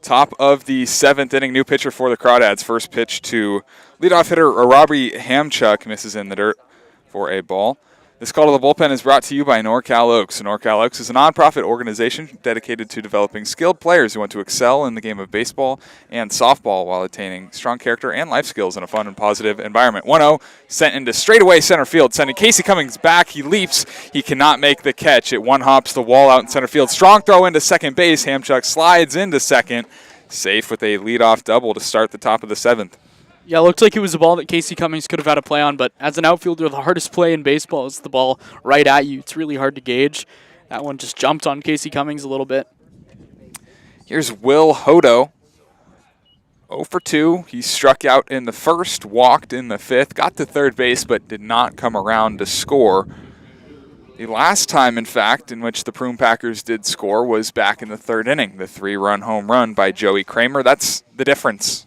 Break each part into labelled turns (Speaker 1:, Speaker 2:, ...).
Speaker 1: Top of the 7th inning, new pitcher for the Crawdads. First pitch to leadoff hitter Robbie Hamchuk, misses in the dirt for a ball. This call to the bullpen is brought to you by NorCal Oaks. NorCal Oaks is a nonprofit organization dedicated to developing skilled players who want to excel in the game of baseball and softball while attaining strong character and life skills in a fun and positive environment. 1-0 sent into straightaway center field, sending Casey Cummings back. He leaps. He cannot make the catch. It one-hops the wall out in center field. Strong throw into second base. Hamchuk slides into second. Safe with a leadoff double to start the top of the 7th.
Speaker 2: Yeah, it looked like it was a ball that Casey Cummings could have had a play on, but as an outfielder, the hardest play in baseball is the ball right at you. It's really hard to gauge. That one just jumped on Casey Cummings a little bit.
Speaker 1: Here's Will Hodo. 0 for 2. He struck out in the first, walked in the 5th, got to third base, but did not come around to score. The last time, in fact, in which the Prune Packers did score was back in the 3rd inning, the 3-run home run by Joey Kramer. That's the difference.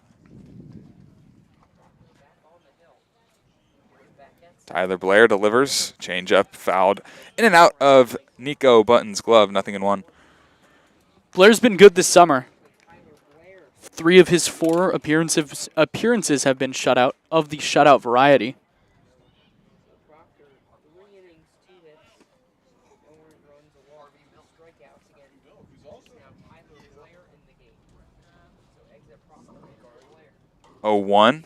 Speaker 1: Tyler Blair delivers. Changeup fouled in and out of Nico Button's glove. 0-1.
Speaker 2: Blair's been good this summer. 3 of his 4 appearances have been shutout of the shutout variety.
Speaker 1: Oh, 1.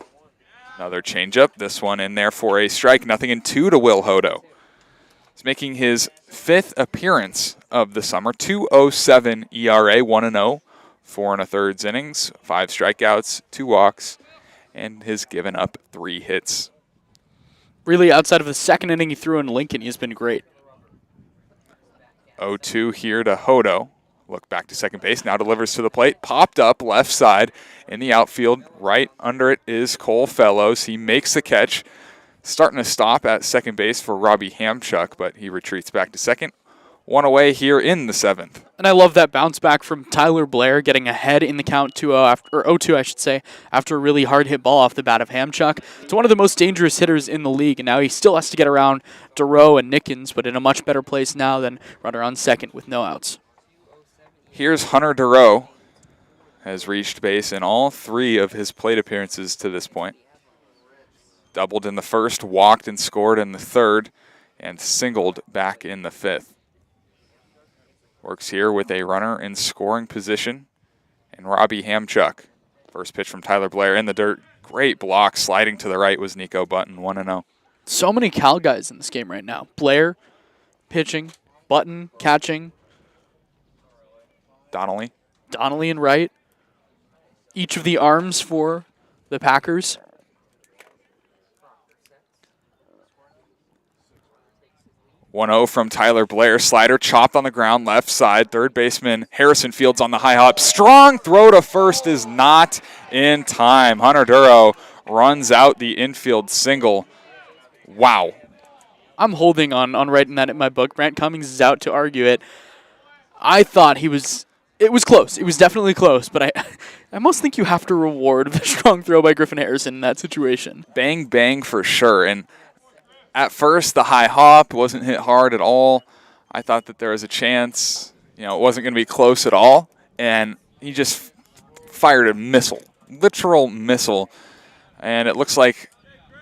Speaker 1: Another changeup. This one in there for a strike. 0-2 to Will Hodo. He's making his 5th appearance of the summer. 2.07 ERA, 1-0, 4 1/3 innings, 5 strikeouts, 2 walks, and has given up 3 hits.
Speaker 2: Really, outside of the 2nd inning he threw in Lincoln, he's been great.
Speaker 1: 0-2 here to Hodo. Look back to second base, now delivers to the plate. Popped up left side in the outfield. Right under it is Cole Fellows. He makes the catch. Starting to stop at second base for Robbie Hamchuk, but he retreats back to second. 1 away here in the 7th.
Speaker 2: And I love that bounce back from Tyler Blair, getting ahead in the count 2-0 or 0-2, I should say, after a really hard hit ball off the bat of Hamchuk. It's one of the most dangerous hitters in the league, and now he still has to get around Durow and Nickens, but in a much better place now than runner on second with no outs.
Speaker 1: Here's Hunter Durow. Has reached base in all 3 of his plate appearances to this point. Doubled in the 1st, walked and scored in the 3rd, and singled back in the 5th. Works here with a runner in scoring position, and Robbie Hamchuk. First pitch from Tyler Blair in the dirt. Great block. Sliding to the right was Nico Button, 1-0.
Speaker 2: So many Cal guys in this game right now. Blair, pitching, Button, catching.
Speaker 1: Donnelly
Speaker 2: and right. Each of the arms for the Packers.
Speaker 1: .0 from Tyler Blair. Slider chopped on the ground, left side. Third baseman Harrison Fields on the high hop. Strong throw to first is not in time. Hunter Durow runs out the infield single. Wow.
Speaker 2: I'm holding on writing that in my book. Brant Cummings is out to argue it. I thought it was close. It was definitely close, but I almost think you have to reward the strong throw by Griffin Harrison in that situation.
Speaker 1: Bang, bang for sure. And at first, the high hop wasn't hit hard at all. I thought that there was a chance, it wasn't going to be close at all. And he just fired a missile, literal missile. And it looks like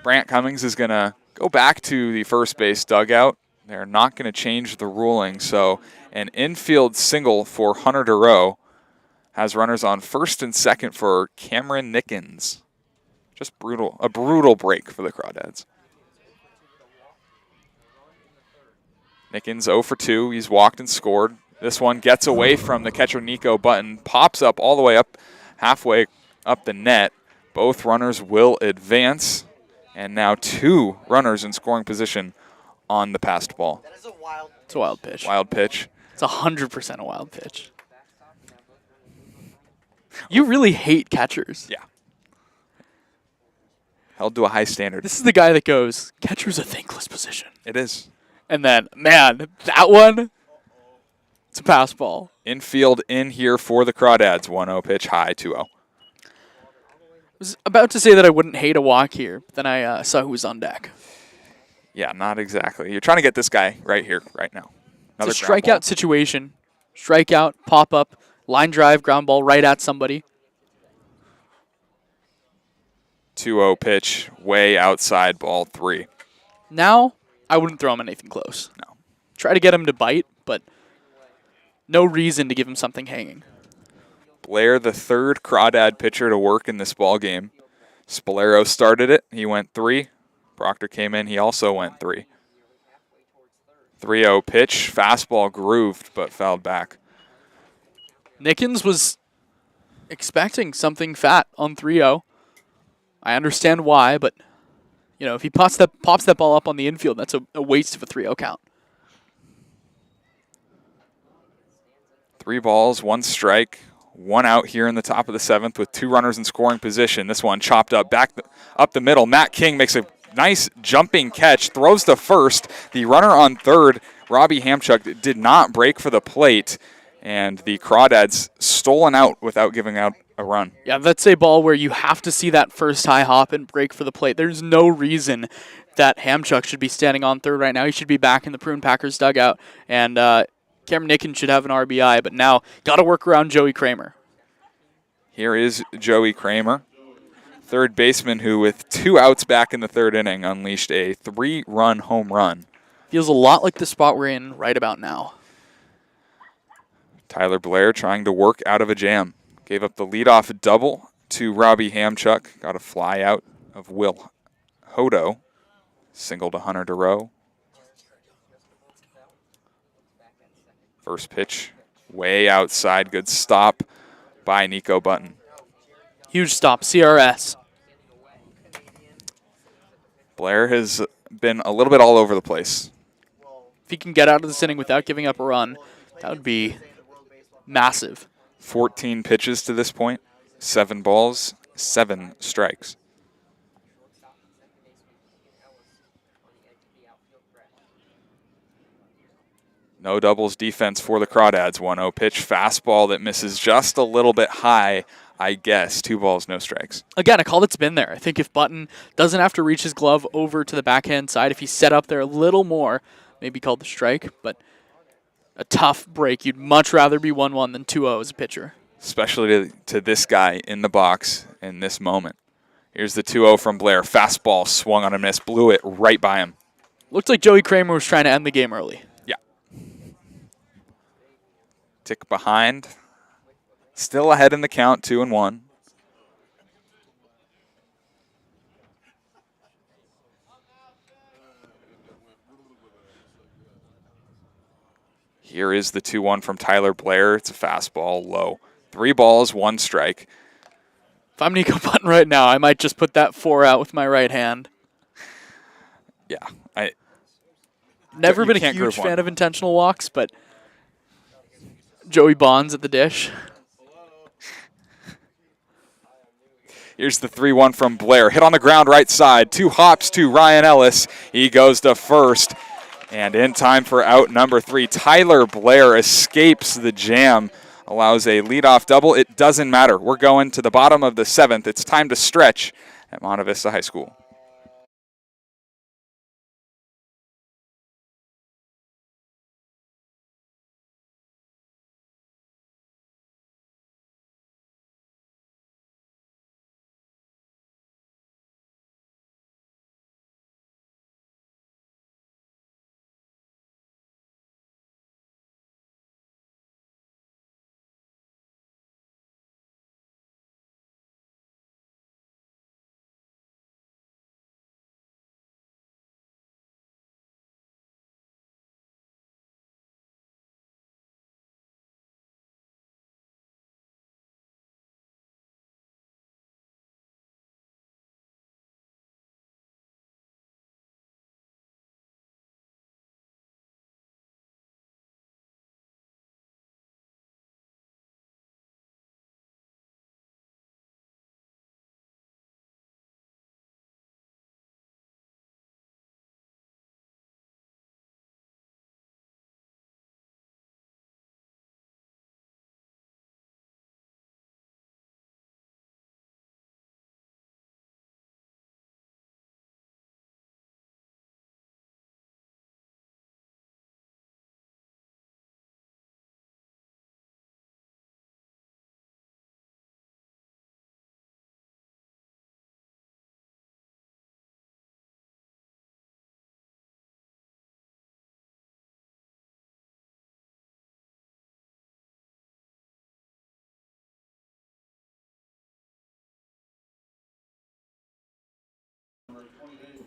Speaker 1: Brant Cummings is going to go back to the first base dugout. They're not going to change the ruling. So an infield single for Hunter Durow has runners on first and second for Cameron Nickens. Just a brutal break for the Crawdads. Nickens 0 for 2. He's walked and scored. This one gets away from the catcher Nico Button, pops up all the way up, halfway up the net. Both runners will advance, and now 2 runners in scoring position on the passed ball.
Speaker 2: It's a wild pitch.
Speaker 1: Wild pitch.
Speaker 2: It's 100% a wild pitch. You really hate catchers.
Speaker 1: Yeah. Held to a high standard.
Speaker 2: This is the guy that goes, catcher's a thankless position.
Speaker 1: It is.
Speaker 2: And then, man, that one, it's a pass ball.
Speaker 1: Infield in here for the Crawdads. 1-0 pitch, high, 2-0.
Speaker 2: I was about to say that I wouldn't hate a walk here, but then I saw who was on deck.
Speaker 1: Yeah, not exactly. You're trying to get this guy right here, right now.
Speaker 2: It's a strikeout situation. Strikeout, pop up, Line drive, ground ball right at somebody.
Speaker 1: 2-0 pitch, way outside, ball 3.
Speaker 2: Now, I wouldn't throw him anything close.
Speaker 1: No.
Speaker 2: Try to get him to bite, but no reason to give him something hanging.
Speaker 1: Blair, the third Crawdad pitcher to work in this ball game. Spolero started it. He went 3. Proctor came in. He also went 3. 3-0 pitch. Fastball grooved, but fouled back.
Speaker 2: Nickens was expecting something fat on 3-0. I understand why, but if he pops that ball up on the infield, that's a waste of a 3-0 count.
Speaker 1: 3 balls, 1 strike, 1 out here in the top of the 7th with 2 runners in scoring position. This one chopped up up the middle. Matt King makes a nice jumping catch, throws to first. The runner on third, Robbie Hamchuk, did not break for the plate, and the Crawdads stolen out without giving out a run.
Speaker 2: Yeah, that's a ball where you have to see that first high hop and break for the plate. There's no reason that Hamchuk should be standing on third right now. He should be back in the Prune Packers dugout, and Cameron Nickens should have an RBI, but now got to work around Joey Kramer.
Speaker 1: Here is Joey Kramer, third baseman who, with 2 outs back in the 3rd inning, unleashed a 3-run home run.
Speaker 2: Feels a lot like the spot we're in right about now.
Speaker 1: Tyler Blair trying to work out of a jam. Gave up the leadoff double to Robbie Hamchuk. Got a fly out of Will Hodo. Single to Hunter DeRoe. First pitch, way outside. Good stop by Nico Button.
Speaker 2: Huge stop, CRS.
Speaker 1: Blair has been a little bit all over the place.
Speaker 2: If he can get out of this inning without giving up a run, that would be massive.
Speaker 1: 14 pitches to this point, 7 balls, 7 strikes. No doubles defense for the Crawdads. 1-0 pitch, fastball that misses just a little bit high, I guess. 2 balls, no strikes.
Speaker 2: Again, a call that's been there. I think if Button doesn't have to reach his glove over to the backhand side, if he's set up there a little more, maybe called the strike, but a tough break. You'd much rather be 1-1 than 2-0 as a pitcher.
Speaker 1: Especially to this guy in the box in this moment. Here's the 2-0 from Blair. Fastball swung on a miss, blew it right by him.
Speaker 2: Looked like Joey Kramer was trying to end the game early.
Speaker 1: Yeah. Tick behind. Still ahead in the count, 2-1. Here is the 2-1 from Tyler Blair. It's a fastball low. 3 balls, 1 strike.
Speaker 2: If I'm Nico Button right now, I might just put that 4 out with my right hand.
Speaker 1: Yeah.
Speaker 2: Never been a huge fan of intentional walks, but Joey Bonds at the dish.
Speaker 1: Here's the 3-1 from Blair. Hit on the ground right side. 2 hops to Ryan Ellis. He goes to first. And in time for out number 3, Tyler Blair escapes the jam. Allows a leadoff double. It doesn't matter. We're going to the bottom of the 7th. It's time to stretch at Monte Vista High School.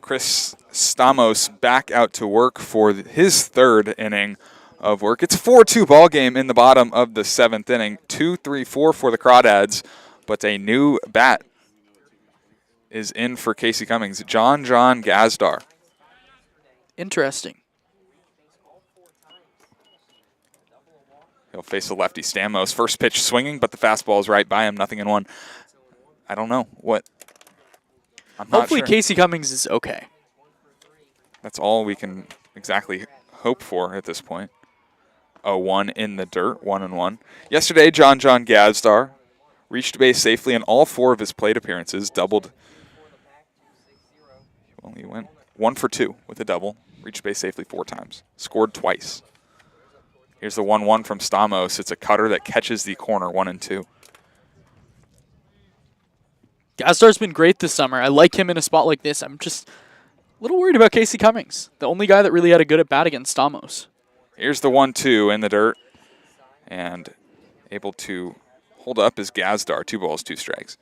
Speaker 1: Chris Stamos back out to work for his third inning of work. It's a 4-2 ball game in the bottom of the 7th inning. 2-3-4 for the Crawdads, but a new bat is in for Casey Cummings. John Gazdar.
Speaker 2: Interesting.
Speaker 1: He'll face the lefty Stamos. First pitch swinging, but the fastball is right by him. 0-1. I don't know what. I'm not
Speaker 2: Hopefully
Speaker 1: sure.
Speaker 2: Casey Cummings is okay.
Speaker 1: That's all we can exactly hope for at this point. 0-1 in the dirt, 1-1. Yesterday, John Gazdar reached base safely in all 4 of his plate appearances, doubled. Well, he went 1 for 2 with a double, reached base safely 4 times, scored twice. Here's the 1-1 from Stamos. It's a cutter that catches the corner, 1-2.
Speaker 2: Gazdar's been great this summer. I like him in a spot like this. I'm just a little worried about Casey Cummings, the only guy that really had a good at-bat against Stamos.
Speaker 1: Here's the 1-2 in the dirt, and able to hold up is Gazdar. 2 balls, 2 strikes.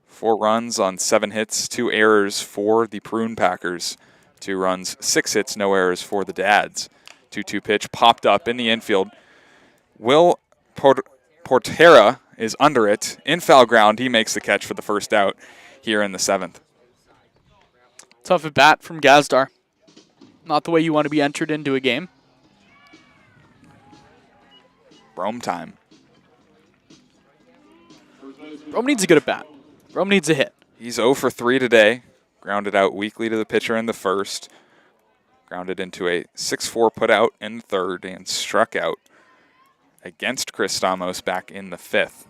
Speaker 1: Four runs on 7 hits, 2 errors for the Prune Packers. 2 runs, 6 hits, no errors for the Dads. 2-2 pitch popped up in the infield. Will Portera is under it. In foul ground, he makes the catch for the first out here in the 7th.
Speaker 2: Tough at bat from Gazdar. Not the way you want to be entered into a game.
Speaker 1: Brome time.
Speaker 2: Brome needs a good at bat. Brome needs a hit.
Speaker 1: He's 0 for 3 today. Grounded out weakly to the pitcher in the first. Grounded into a 6-4 put out in the third and struck out against Chris Stamos back in the 5th.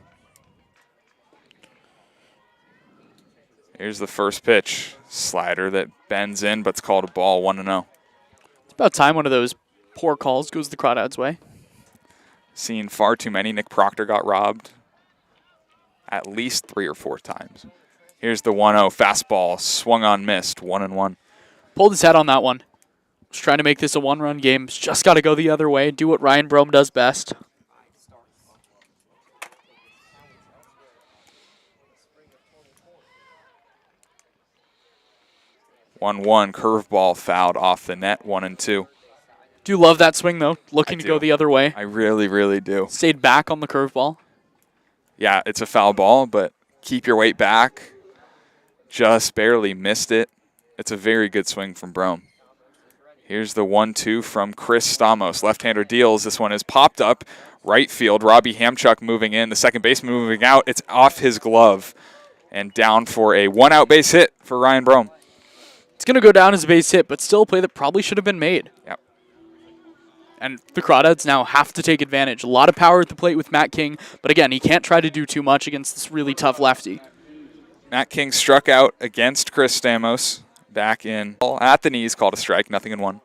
Speaker 1: Here's the first pitch. Slider that bends in, but it's called a ball, 1-0.
Speaker 2: It's about time one of those poor calls goes the Crawdads' way.
Speaker 1: Seen far too many. Nick Proctor got robbed at least 3 or 4 times. Here's the 1-0 fastball, swung on, missed, 1-1.
Speaker 2: Pulled his head on that one. Was trying to make this a 1-run game. Just got to go the other way. Do what Ryan Brome does best.
Speaker 1: One curveball fouled off the net, 1-2.
Speaker 2: Do you love that swing, though? Looking to go the other way.
Speaker 1: I really, really do.
Speaker 2: Stayed back on the curveball.
Speaker 1: Yeah, it's a foul ball, but keep your weight back. Just barely missed it. It's a very good swing from Brome. Here's the 1-2 from Chris Stamos. Left-hander deals. This one is popped up. Right field. Robbie Hamchuk moving in. The second baseman moving out. It's off his glove. And down for a 1-out base hit for Ryan Brome.
Speaker 2: It's going to go down as a base hit, but still a play that probably should have been made.
Speaker 1: Yep.
Speaker 2: And the Crawdads now have to take advantage. A lot of power at the plate with Matt King, but again, he can't try to do too much against this really tough lefty.
Speaker 1: Matt King struck out against Chris Stamos. Back in at the knees, called a strike, 0-1.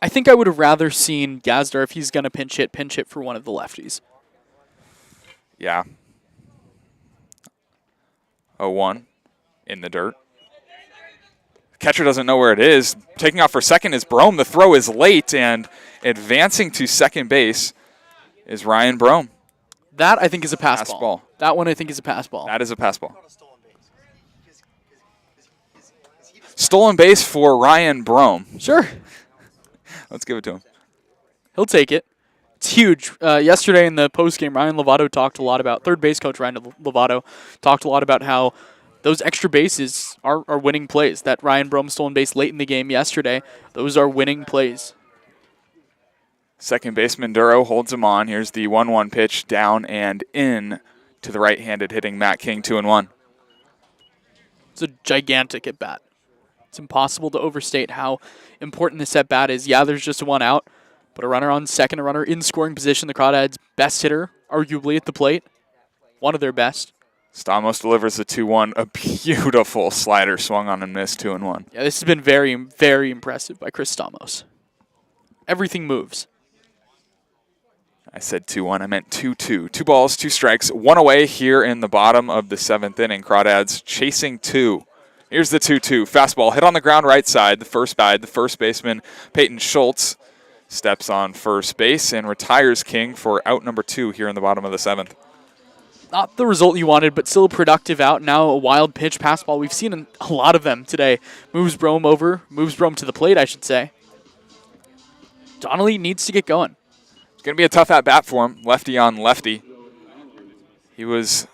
Speaker 2: I think I would have rather seen Gazdar, if he's going to pinch hit for one of the lefties.
Speaker 1: Yeah. 0-1 in the dirt. Catcher doesn't know where it is. Taking off for second is Brome. The throw is late, and advancing to second base is Ryan Brome.
Speaker 2: That, I think, is a pass ball. That one, I think, is a pass ball.
Speaker 1: That is a pass ball. Stolen base for Ryan Brome.
Speaker 2: Sure.
Speaker 1: Let's give it to him.
Speaker 2: He'll take it. It's huge. Yesterday in the postgame, Ryan Lovato talked a lot about, third base coach Ryan Lovato talked a lot about how those extra bases are winning plays. That Ryan Brome stolen base late in the game yesterday, those are winning plays.
Speaker 1: Second baseman Duro holds him on. Here's the 1-1 pitch down and in to the right-handed hitting Matt King, 2-1.
Speaker 2: It's a gigantic at-bat. It's impossible to overstate how important this at-bat is. Yeah, there's just 1 out, but a runner on second, a runner in scoring position. The Crawdads' best hitter, arguably, at the plate. One of their best.
Speaker 1: Stamos delivers the 2-1. A beautiful slider swung on and missed, 2-1.
Speaker 2: Yeah, this has been very, very impressive by Chris Stamos. Everything moves.
Speaker 1: I said 2-1. I meant 2-2. 2 balls, 2 strikes, 1 away here in the bottom of the 7th inning. Crawdads chasing 2. Here's the 2-2. Fastball hit on the ground right side. The first baseman, Peyton Schultz, steps on first base and retires King for out number 2 here in the bottom of the 7th.
Speaker 2: not the result you wanted, but still a productive out. Now a wild pitch pass ball. We've seen a lot of them today. Moves Brome to the plate, I should say. Donnelly needs to get going.
Speaker 1: It's going to be a tough at-bat for him, lefty on lefty. He was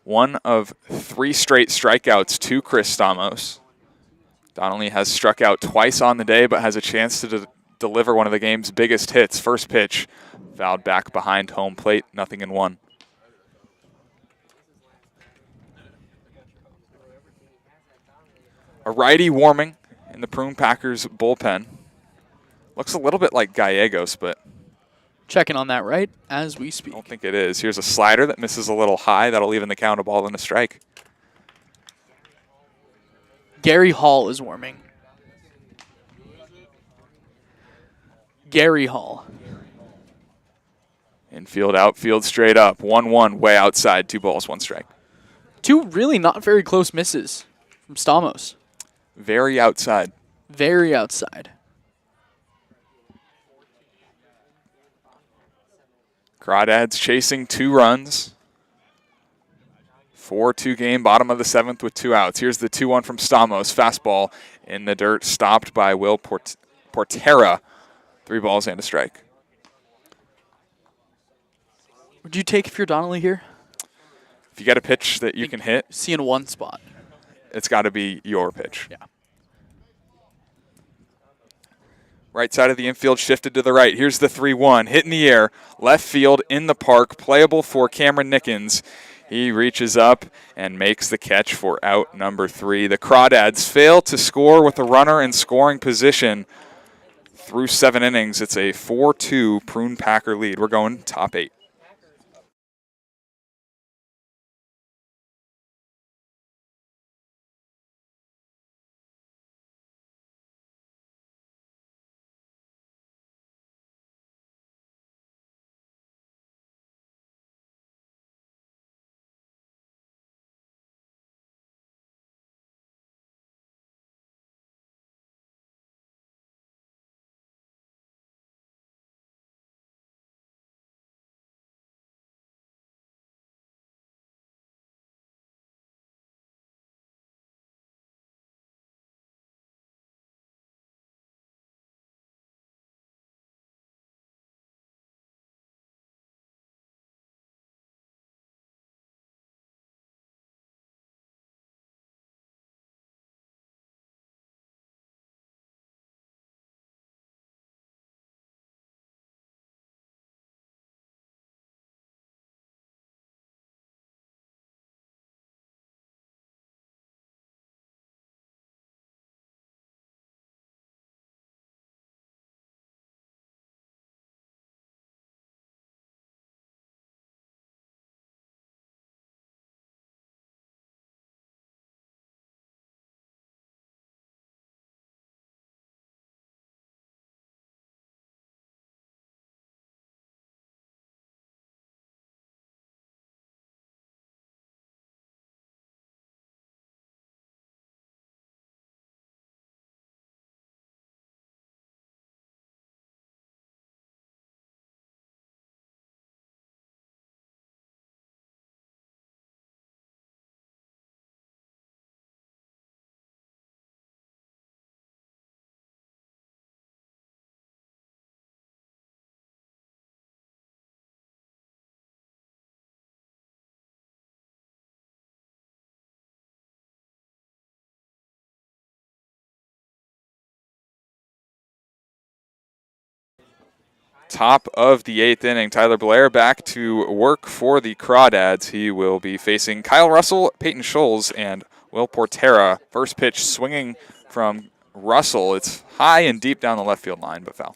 Speaker 1: one of 3 straight strikeouts to Chris Stamos. Donnelly has struck out twice on the day, but has a chance to deliver one of the game's biggest hits. First pitch, fouled back behind home plate, 0-1. A righty warming in the Prune Packers bullpen. Looks a little bit like Gallegos, but
Speaker 2: checking on that right as we
Speaker 1: I
Speaker 2: speak.
Speaker 1: don't think it is. Here's a slider that misses a little high. That'll even the count a ball and a strike.
Speaker 2: Gary Hall is warming. Gary Hall.
Speaker 1: Infield, outfield, straight up. 1-1, way outside. 2 balls, 1 strike.
Speaker 2: 2 really not very close misses from Stamos.
Speaker 1: Very outside.
Speaker 2: Very outside.
Speaker 1: Crawdads chasing 2 runs. 4-2 game, bottom of the 7th with 2 outs. Here's the 2-1 from Stamos. Fastball in the dirt, stopped by Will Portera. 3 balls and a strike.
Speaker 2: Would you take if you're Donnelly here?
Speaker 1: If you get a pitch that you can hit,
Speaker 2: seeing one spot,
Speaker 1: it's got to be your pitch.
Speaker 2: Yeah.
Speaker 1: Right side of the infield shifted to the right. Here's the 3-1. Hit in the air. Left field in the park. Playable for Cameron Nickens. He reaches up and makes the catch for out number 3. The Crawdads fail to score with a runner in scoring position through 7 innings. It's a 4-2 Prune Packer lead. We're going top 8. Top of the 8th inning, Tyler Blair back to work for the Crawdads. He will be facing Kyle Russell, Peyton Scholes, and Will Portera. First pitch swinging from Russell. It's high and deep down the left field line, but foul.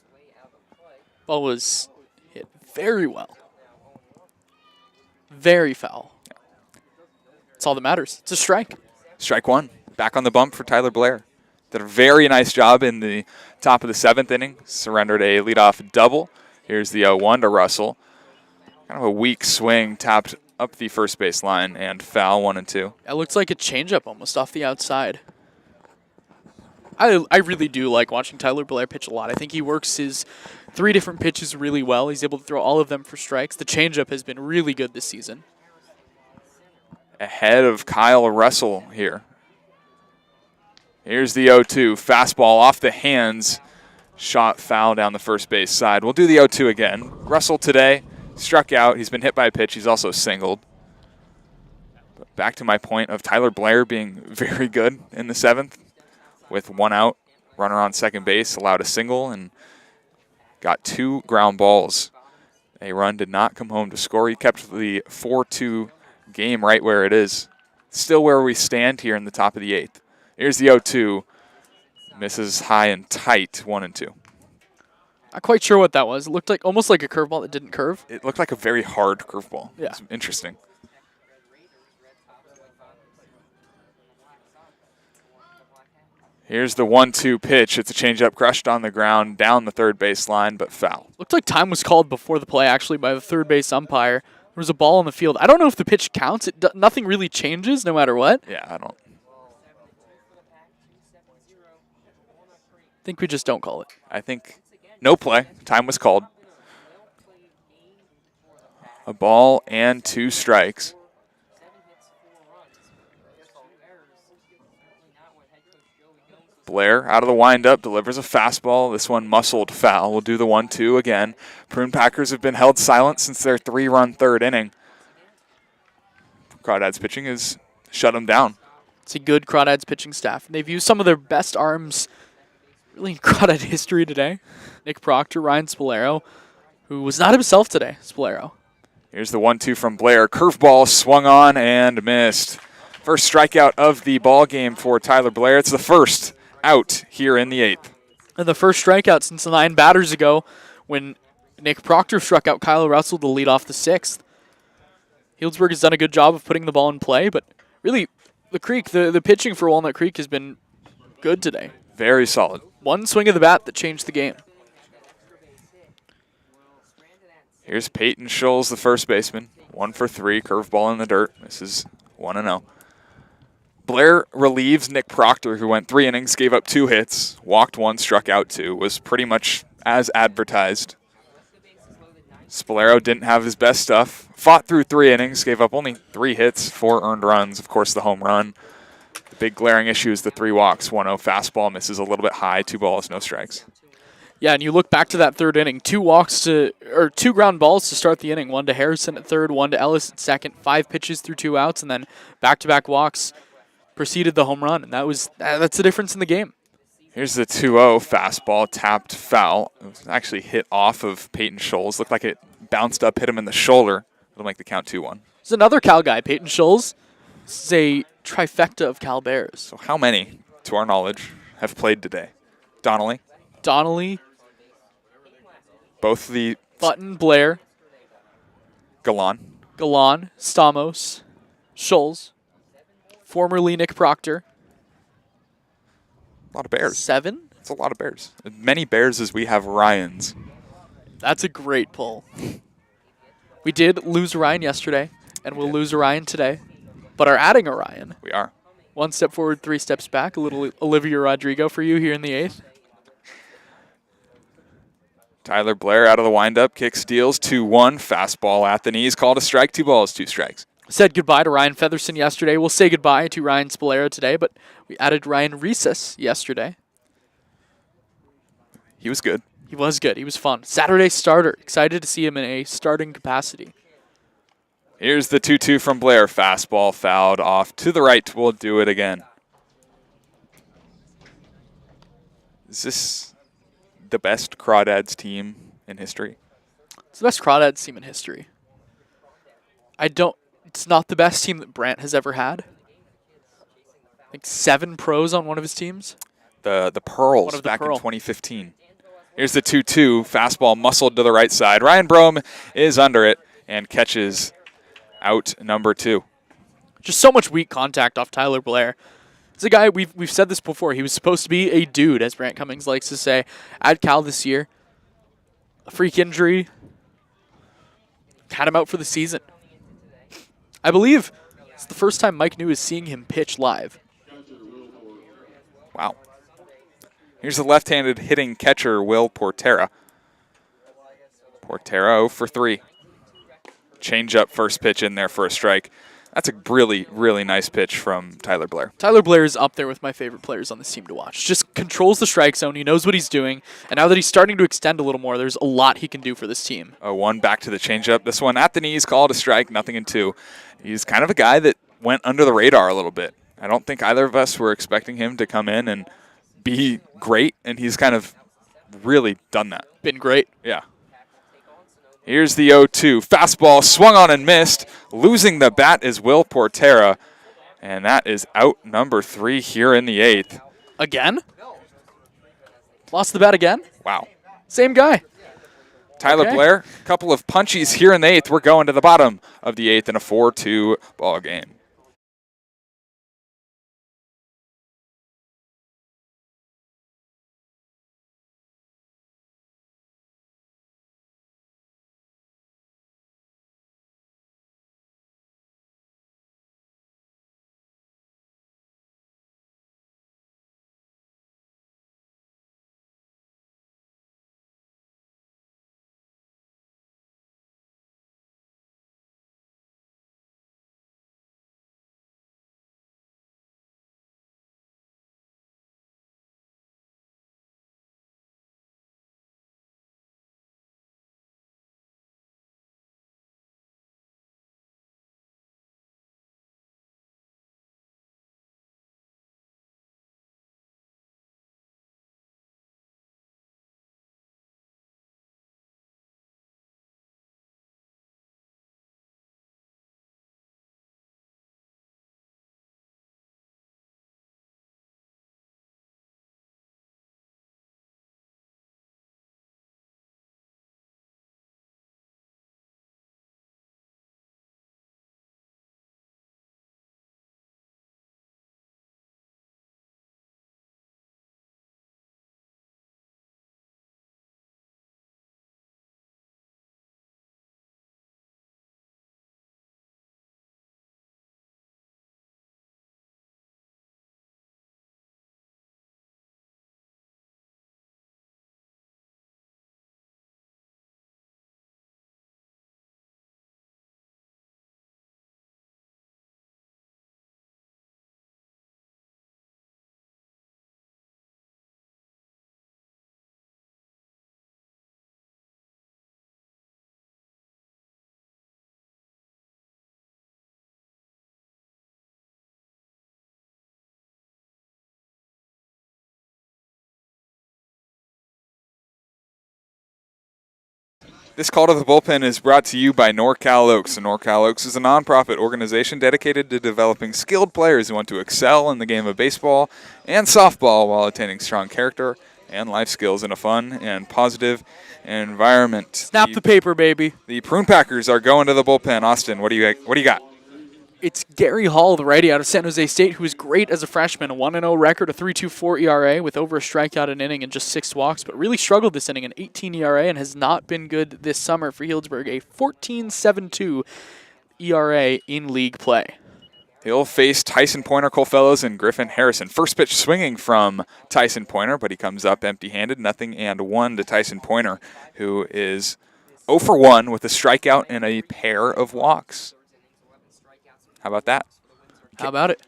Speaker 2: Ball was hit very well. Very foul. That's all that matters. It's a strike.
Speaker 1: Strike 1. Back on the bump for Tyler Blair. Did a very nice job in the top of the 7th inning. Surrendered a leadoff double. Here's the 0-1 to Russell. Kind of a weak swing, tapped up the first base line, and foul 1-2.
Speaker 2: It looks like a changeup almost off the outside. I really do like watching Tyler Blair pitch a lot. I think he works his 3 different pitches really well. He's able to throw all of them for strikes. The changeup has been really good this season.
Speaker 1: ahead of Kyle Russell here. Here's the 0-2. Fastball off the hands. Shot foul down the first base side. We'll do the 0-2 again. Russell today struck out. He's been hit by a pitch. He's also singled. But back to my point of Tyler Blair being very good in the 7th with 1 out. Runner on second base, allowed a single, and got 2 ground balls. A run did not come home to score. He kept the 4-2 game right where it is. Still where we stand here in the top of the 8th. Here's the 0-2. Misses high and tight, 1-2.
Speaker 2: Not quite sure what that was. It looked like almost like a curveball that didn't curve.
Speaker 1: It looked like a very hard curveball.
Speaker 2: Yeah.
Speaker 1: It's interesting. Here's the 1-2 pitch. It's a changeup crushed on the ground down the third base line, but foul.
Speaker 2: Looked like time was called before the play, actually, by the third base umpire. There was a ball on the field. I don't know if the pitch counts. Nothing really changes no matter what.
Speaker 1: Yeah, I don't.
Speaker 2: I think we just don't call it.
Speaker 1: I think no play. Time was called. A ball and 2 strikes. Blair out of the windup, delivers a fastball. This one muscled foul. We'll do the 1-2 again. Prune Packers have been held silent since their 3-run third inning. Crawdads pitching has shut them down.
Speaker 2: It's a good Crawdads pitching staff. They've used some of their best arms really in Crawdad history today. Nick Proctor, Ryan Spolero, who was not himself today, Spolero.
Speaker 1: Here's the 1-2 from Blair. Curveball swung on and missed. First strikeout of the ball game for Tyler Blair. It's the first out here in the 8th.
Speaker 2: And the first strikeout since 9 batters ago when Nick Proctor struck out Kyle Russell to lead off the 6th. Healdsburg has done a good job of putting the ball in play, but really the Creek, the pitching for Walnut Creek has been good today.
Speaker 1: Very solid.
Speaker 2: One swing of the bat that changed the game.
Speaker 1: Here's Peyton Scholes, the first baseman. 1 for 3, curveball in the dirt. This is 1-0. Blair relieves Nick Proctor, who went 3 innings, gave up 2 hits, walked 1, struck out 2, was pretty much as advertised. Spolero didn't have his best stuff, fought through 3 innings, gave up only 3 hits, 4 earned runs, of course the home run. The big glaring issue is the 3 walks. 1-0 fastball misses a little bit high, 2 balls, no strikes.
Speaker 2: Yeah, and you look back to that third inning, 2 ground balls to start the inning, 1 to Harrison at third, 1 to Ellis at second, 5 pitches through 2 outs, and then back-to-back walks preceded the home run, and that's the difference in the game.
Speaker 1: Here's the 2-0 fastball, tapped foul. It was actually hit off of Peyton Scholes. Looked like it bounced up, hit him in the shoulder. It'll make the count 2-1.
Speaker 2: There's another Cal guy, Peyton Scholes. This is a trifecta of Cal Bears.
Speaker 1: So how many, to our knowledge, have played today? Donnelly? Both the...
Speaker 2: Button, Blair.
Speaker 1: Galan,
Speaker 2: Stamos, Scholes. Formerly Nick Proctor.
Speaker 1: A lot of Bears.
Speaker 2: 7?
Speaker 1: It's a lot of Bears. As many Bears as we have Ryans.
Speaker 2: That's a great pull. We did lose Ryan yesterday, and we'll lose Ryan today, but are adding a Ryan.
Speaker 1: We are.
Speaker 2: 1 step forward, 3 steps back. A little Olivia Rodrigo for you here in the 8th.
Speaker 1: Tyler Blair out of the windup, kick steals, 2-1, fastball at the knees, called a strike, 2 balls, 2 strikes.
Speaker 2: Said goodbye to Ryan Featherson yesterday. We'll say goodbye to Ryan Spolero today, but we added Ryan Recess yesterday.
Speaker 1: He was good.
Speaker 2: He was good. He was fun. Saturday starter. Excited to see him in a starting capacity.
Speaker 1: Here's the 2-2 from Blair. Fastball fouled off to the right. We'll do it again. Is this the best Crawdads team in history?
Speaker 2: It's the best Crawdads team in history. It's not the best team that Brant has ever had. Like 7 pros on one of his teams.
Speaker 1: The Pearls
Speaker 2: One of the
Speaker 1: back
Speaker 2: Pearl.
Speaker 1: in 2015. Here's the 2-2. Fastball muscled to the right side. Ryan Brome is under it and catches out number 2.
Speaker 2: Just so much weak contact off Tyler Blair. It's a guy, we've said this before, he was supposed to be a dude, as Brant Cummings likes to say, at Cal this year. A freak injury. Had him out for the season. I believe it's the first time Mike New is seeing him pitch live.
Speaker 1: Wow. Here's the left-handed hitting catcher, Will Portera. Portera 0 for 3. Change up first pitch in there for a strike. That's a really, really nice pitch from Tyler Blair.
Speaker 2: Tyler Blair is up there with my favorite players on this team to watch. Just controls the strike zone. He knows what he's doing. And now that he's starting to extend a little more, there's a lot he can do for this team.
Speaker 1: 0-1 back to the changeup. This one at the knees, called a strike, 0-2. He's kind of a guy that went under the radar a little bit. I don't think either of us were expecting him to come in and be great, and he's kind of really done that.
Speaker 2: Been great.
Speaker 1: Yeah. Here's the 0-2. Fastball swung on and missed. Losing the bat is Will Portera. And that is out number 3 here in the 8th.
Speaker 2: Again? Lost the bat again?
Speaker 1: Wow.
Speaker 2: Same guy.
Speaker 1: Tyler Blair, a couple of punchies here in the 8th. We're going to the bottom of the 8th in a 4-2 ball game. This call to the bullpen is brought to you by NorCal Oaks. NorCal Oaks is a nonprofit organization dedicated to developing skilled players who want to excel in the game of baseball and softball while attaining strong character and life skills in a fun and positive environment.
Speaker 2: Snap the paper, baby.
Speaker 1: The Prune Packers are going to the bullpen. Austin, what do you got?
Speaker 2: It's Gary Hall, the righty out of San Jose State, who was great as a freshman, a 1-0 record, a 3.24 ERA with over a strikeout an inning and just 6 walks, but really struggled this inning, an 18 ERA, and has not been good this summer for Healdsburg, a 14.72 ERA in league play.
Speaker 1: He'll face Tyson Pointer, Cole Fellows, and Griffin Harrison. First pitch swinging from Tyson Pointer, but he comes up empty-handed, 0-1 to Tyson Pointer, who is 0 for 1 with a strikeout and a pair of walks. How about that?
Speaker 2: How about it?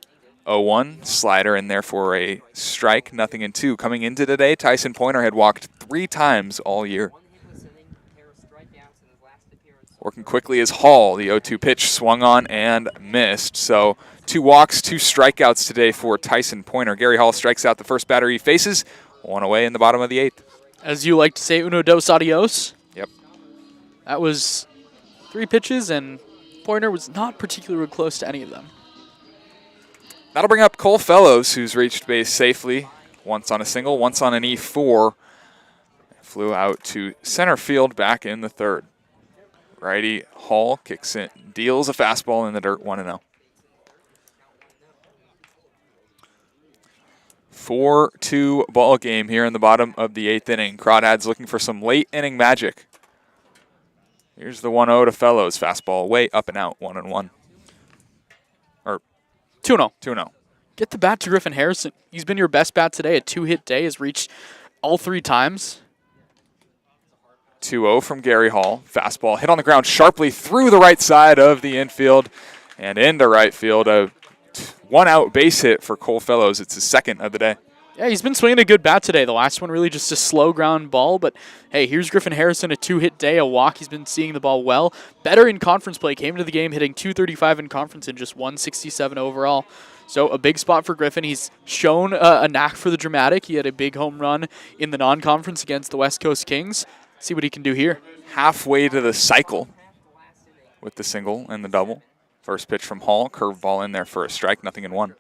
Speaker 1: 0-1, slider in there for a strike, 0-2. Coming into today, Tyson Pointer had walked 3 times all year. Working quickly is Hall. The 0-2 pitch swung on and missed. So 2 walks, 2 strikeouts today for Tyson Pointer. Gary Hall strikes out the first batter he faces, 1 away in the bottom of the 8th.
Speaker 2: As you like to say, uno dos adios.
Speaker 1: Yep.
Speaker 2: That was 3 pitches, and Pointer was not particularly close to any of them.
Speaker 1: That'll bring up Cole Fellows, who's reached base safely, once on a single, once on an E4. Flew out to center field back in the 3rd. Righty Hall kicks in, deals a fastball in the dirt, 1-0. 4-2 ball game here in the bottom of the 8th inning. Crawdads looking for some late inning magic. Here's the 1-0 to Fellows. Fastball way up and out, 1-1. Or
Speaker 2: 2-0.
Speaker 1: 2-0.
Speaker 2: Get the bat to Griffin Harrison. He's been your best bat today. A 2-hit day, has reached all 3 times.
Speaker 1: 2-0 from Gary Hall. Fastball hit on the ground sharply through the right side of the infield. And into right field, a one-out base hit for Cole Fellows. It's his second of the day.
Speaker 2: Yeah, he's been swinging a good bat today. The last one really just a slow ground ball, but hey, here's Griffin Harrison, a 2-hit day, a walk. He's been seeing the ball well. Better in conference play. Came to the game hitting .235 in conference and just 167 overall. So a big spot for Griffin. He's shown a knack for the dramatic. He had a big home run in the non-conference against the West Coast Kings. See what he can do here.
Speaker 1: Halfway to the cycle with the single and the double. First pitch from Hall, curveball in there for a strike, 0-1.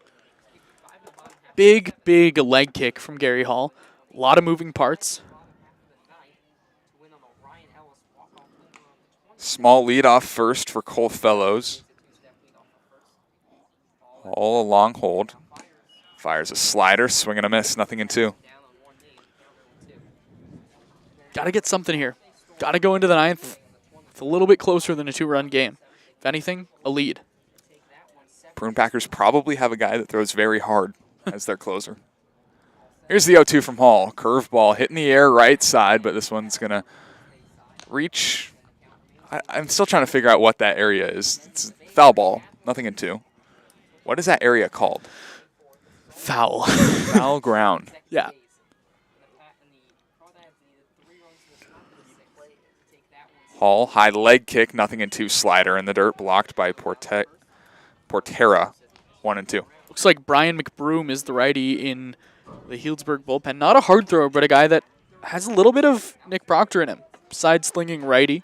Speaker 2: Big leg kick from Gary Hall. A lot of moving parts.
Speaker 1: Small lead off first for Cole Fellows. All a long hold. Fires a slider, swing and a miss, 0-2.
Speaker 2: Got to get something here. Got to go into the ninth. It's a little bit closer than a 2-run game. If anything, a lead.
Speaker 1: Prune Packers probably have a guy that throws very hard as their closer. Here's the 0-2 from Hall. Curveball hitting the air right side, but this one's going to reach. I'm still trying to figure out what that area is. It's foul ball, 0-2. What is that area called?
Speaker 2: Foul.
Speaker 1: Foul ground.
Speaker 2: Yeah.
Speaker 1: Hall, high leg kick, 0-2 slider in the dirt, blocked by Portera, 1-2.
Speaker 2: Looks like Brian McBroom is the righty in the Healdsburg bullpen. Not a hard thrower, but a guy that has a little bit of Nick Proctor in him. Side slinging righty.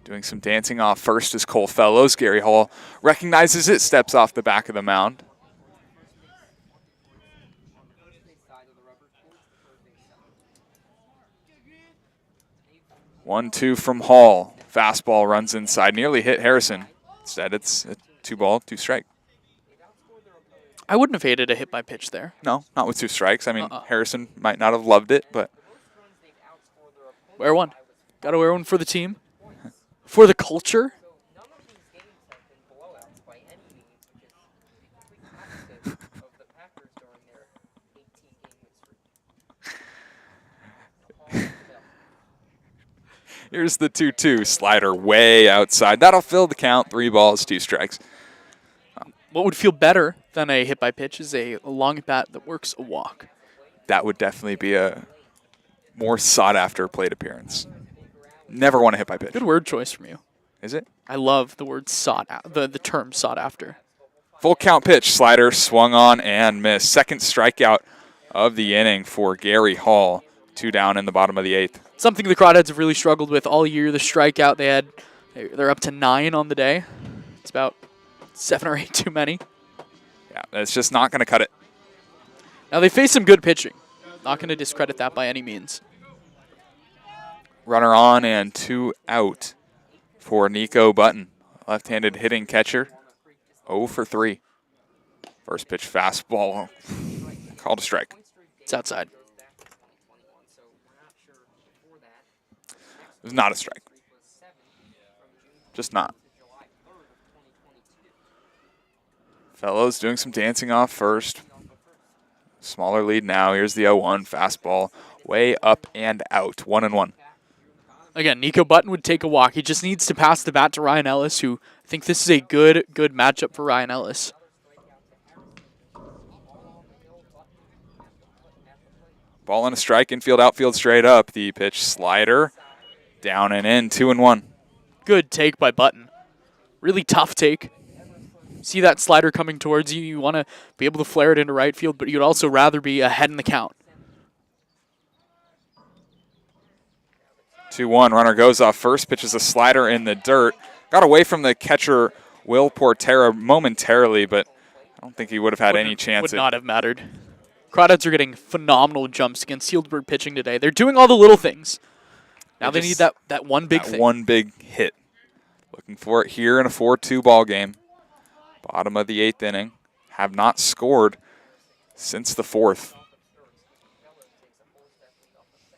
Speaker 1: Doing some dancing off first is Cole Fellows. Gary Hall recognizes it, steps off the back of the mound. One-two from Hall. Fastball runs inside, nearly hit Harrison. Instead, it's a 2-ball, 2-strike.
Speaker 2: I wouldn't have hated a hit by pitch there.
Speaker 1: No, not with 2 strikes. I mean, Harrison might not have loved it, but
Speaker 2: wear one. Got to wear one for the team. For the culture.
Speaker 1: Here's the 2-2 slider way outside. That'll fill the count. 3 balls, 2 strikes.
Speaker 2: What would feel better than a hit by pitch is a long bat that works a walk.
Speaker 1: That would definitely be a more sought-after plate appearance. Never want to hit by pitch.
Speaker 2: Good word choice from you.
Speaker 1: Is it?
Speaker 2: I love the word sought, the term sought after.
Speaker 1: Full count pitch, slider swung on and missed. Second strikeout of the inning for Gary Hall. 2 down in the bottom of the 8th.
Speaker 2: Something the Crawdads have really struggled with all year. The strikeout they're up to 9 on the day. It's about 7 or 8 too many.
Speaker 1: Yeah, it's just not going to cut it.
Speaker 2: Now they face some good pitching. Not going to discredit that by any means.
Speaker 1: Runner on and 2 out for Nico Button. Left-handed hitting catcher. 0 for 3. First pitch fastball. Called a strike.
Speaker 2: It's outside.
Speaker 1: It was not a strike. Just not. Fellows doing some dancing off first. Smaller lead now. Here's the 0-1 fastball. Way up and out. 1-1.
Speaker 2: Again, Nico Button would take a walk. He just needs to pass the bat to Ryan Ellis, who I think this is a good matchup for Ryan Ellis.
Speaker 1: Ball and a strike, infield, outfield, straight up. The pitch slider, down and in, 2-1.
Speaker 2: Good take by Button. Really tough take. See that slider coming towards you. You want to be able to flare it into right field, but you'd also rather be ahead in the count.
Speaker 1: 2-1, runner goes off first, pitches a slider in the dirt. Got away from the catcher, Will Portera, momentarily, but I don't think he would have had any chance.
Speaker 2: Would not have mattered. Crawdads are getting phenomenal jumps against Healdsburg pitching today. They're doing all the little things. Now they need that one big thing.
Speaker 1: One big hit. Looking for it here in a 4-2 ball game. Bottom of the 8th inning. Have not scored since the 4th.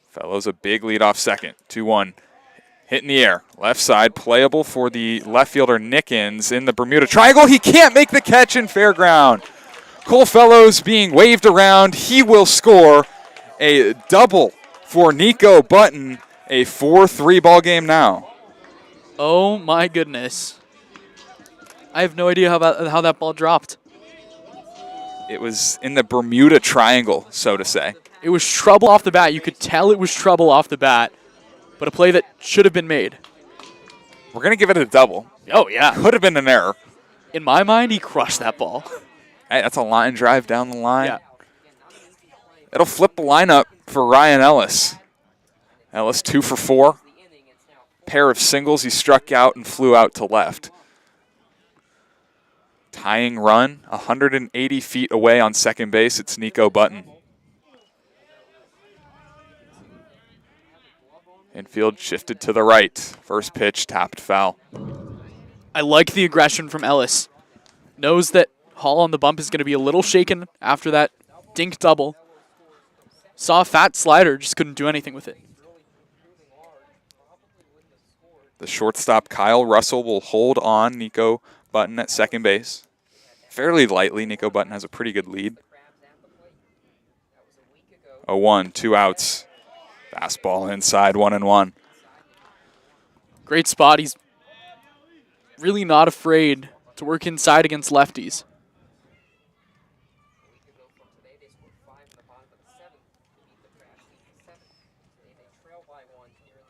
Speaker 1: Fellows a big lead off second. 2-1. Hit in the air. Left side. Playable for the left fielder Nickens in the Bermuda Triangle. He can't make the catch in fair ground. Cole Fellows being waved around. He will score a double for Nico Button. A 4-3 ball game now.
Speaker 2: Oh my goodness. I have no idea how that ball dropped.
Speaker 1: It was in the Bermuda Triangle, so to say.
Speaker 2: It was trouble off the bat. You could tell it was trouble off the bat, but a play that should have been made.
Speaker 1: We're going to give it a double.
Speaker 2: Oh, yeah.
Speaker 1: Could have been an error.
Speaker 2: In my mind, he crushed that ball.
Speaker 1: Hey, that's a line drive down the line.
Speaker 2: Yeah.
Speaker 1: It'll flip the lineup for Ryan Ellis. Ellis 2 for 4. Pair of singles. He struck out and flew out to left. Tying run, 180 feet away on second base. It's Nico Button. Infield shifted to the right. First pitch, tapped foul.
Speaker 2: I like the aggression from Ellis. Knows that Hall on the bump is going to be a little shaken after that dink double. Saw a fat slider, just couldn't do anything with it.
Speaker 1: The shortstop, Kyle Russell, will hold on Nico Button at second base. Fairly lightly. Nico Button has a pretty good lead. 0-1, 2 outs. Fastball inside, 1-1.
Speaker 2: Great spot. He's really not afraid to work inside against lefties.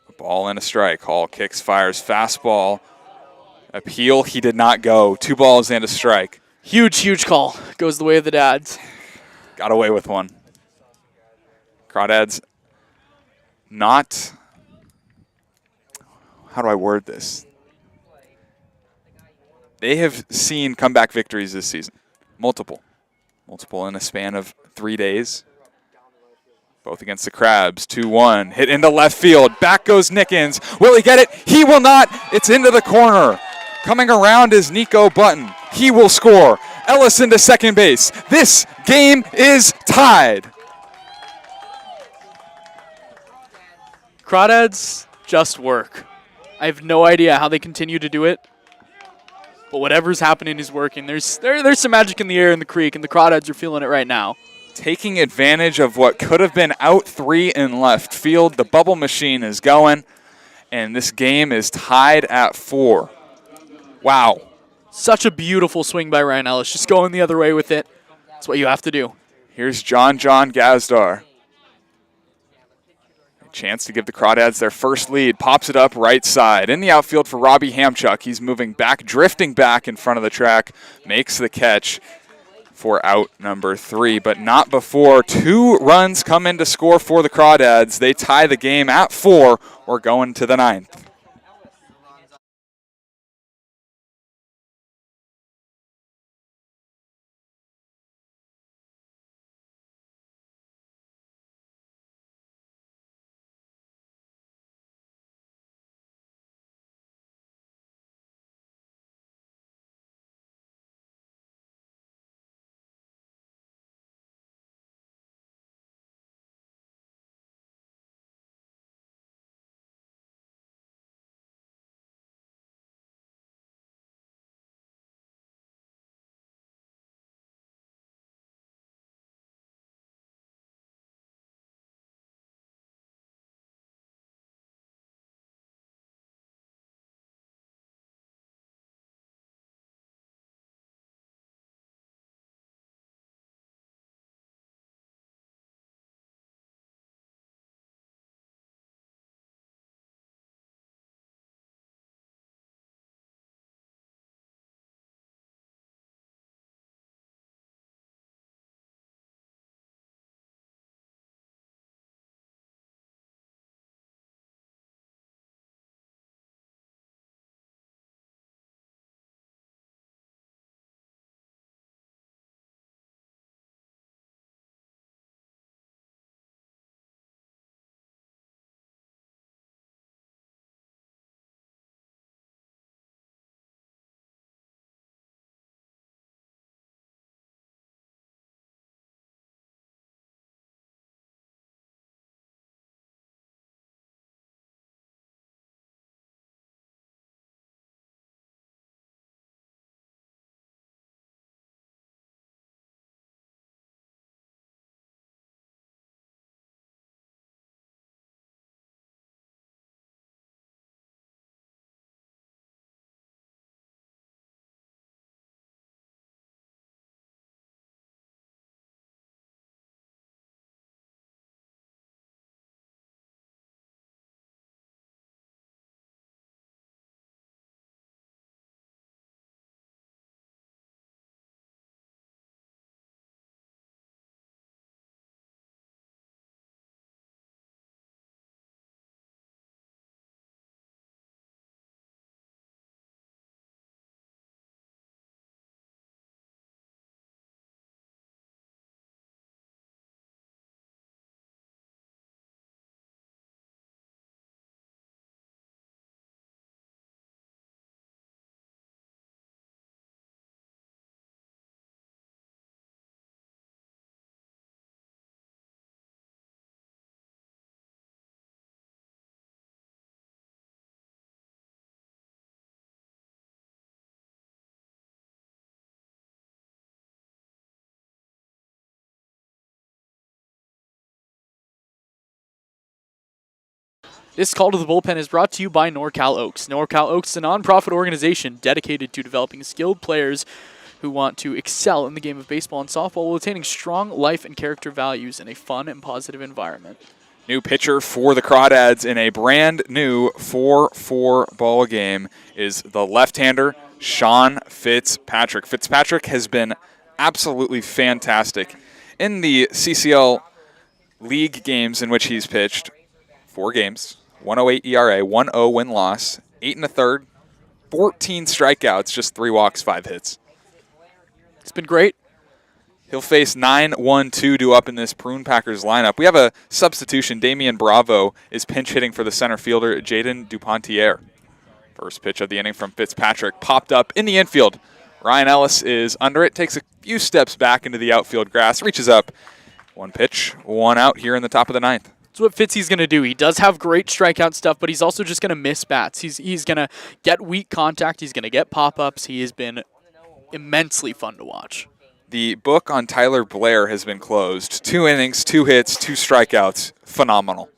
Speaker 1: A ball and a strike. Hall kicks, fires, fastball. Appeal, he did not go. 2 balls and a strike.
Speaker 2: Huge, huge call. Goes the way of the Dads.
Speaker 1: Got away with one. Crawdads not, how do I word this? They have seen comeback victories this season. Multiple in a span of 3 days. Both against the Crabs. 2-1. Hit into left field. Back goes Nickens. Will he get it? He will not. It's into the corner. Coming around is Nico Button. He will score. Ellis into second base. This game is tied.
Speaker 2: Crawdads just work. I have no idea how they continue to do it, but whatever's happening is working. There's some magic in the air in the creek, and the Crawdads are feeling it right now.
Speaker 1: Taking advantage of what could have been out 3 in left field. The bubble machine is going, and this game is tied at 4. Wow.
Speaker 2: Such a beautiful swing by Ryan Ellis, just going the other way with it. That's what you have to do.
Speaker 1: Here's John Gazdar. A chance to give the Crawdads their first lead. Pops it up right side. In the outfield for Robbie Hamchuk. He's moving back, drifting back in front of the track. Makes the catch for out number 3, but not before 2 runs come in to score for the Crawdads. They tie the game at 4. We're going to the 9th.
Speaker 2: This call to the bullpen is brought to you by NorCal Oaks. NorCal Oaks is a nonprofit organization dedicated to developing skilled players who want to excel in the game of baseball and softball while attaining strong life and character values in a fun and positive environment.
Speaker 1: New pitcher for the Crawdads in a brand new 4-4 ball game is the left-hander, Sean Fitzpatrick. Fitzpatrick has been absolutely fantastic in the CCL league games in which he's pitched. 4 games, 1.08 ERA, 1.0 win-loss, 8 1/3, 14 strikeouts, just 3 walks, 5 hits.
Speaker 2: It's been great.
Speaker 1: He'll face 9-1-2 due up in this Prune Packers lineup. We have a substitution. Damian Bravo is pinch hitting for the center fielder, Jaden Dupontier. First pitch of the inning from Fitzpatrick popped up in the infield. Ryan Ellis is under it, takes a few steps back into the outfield grass, reaches up. 1 pitch, 1 out here in the top of the 9th.
Speaker 2: That's what Fitzy's going to do. He does have great strikeout stuff, but he's also just going to miss bats. He's going to get weak contact. He's going to get pop-ups. He has been immensely fun to watch.
Speaker 1: The book on Tyler Blair has been closed. 2 innings, 2 hits, 2 strikeouts. Phenomenal.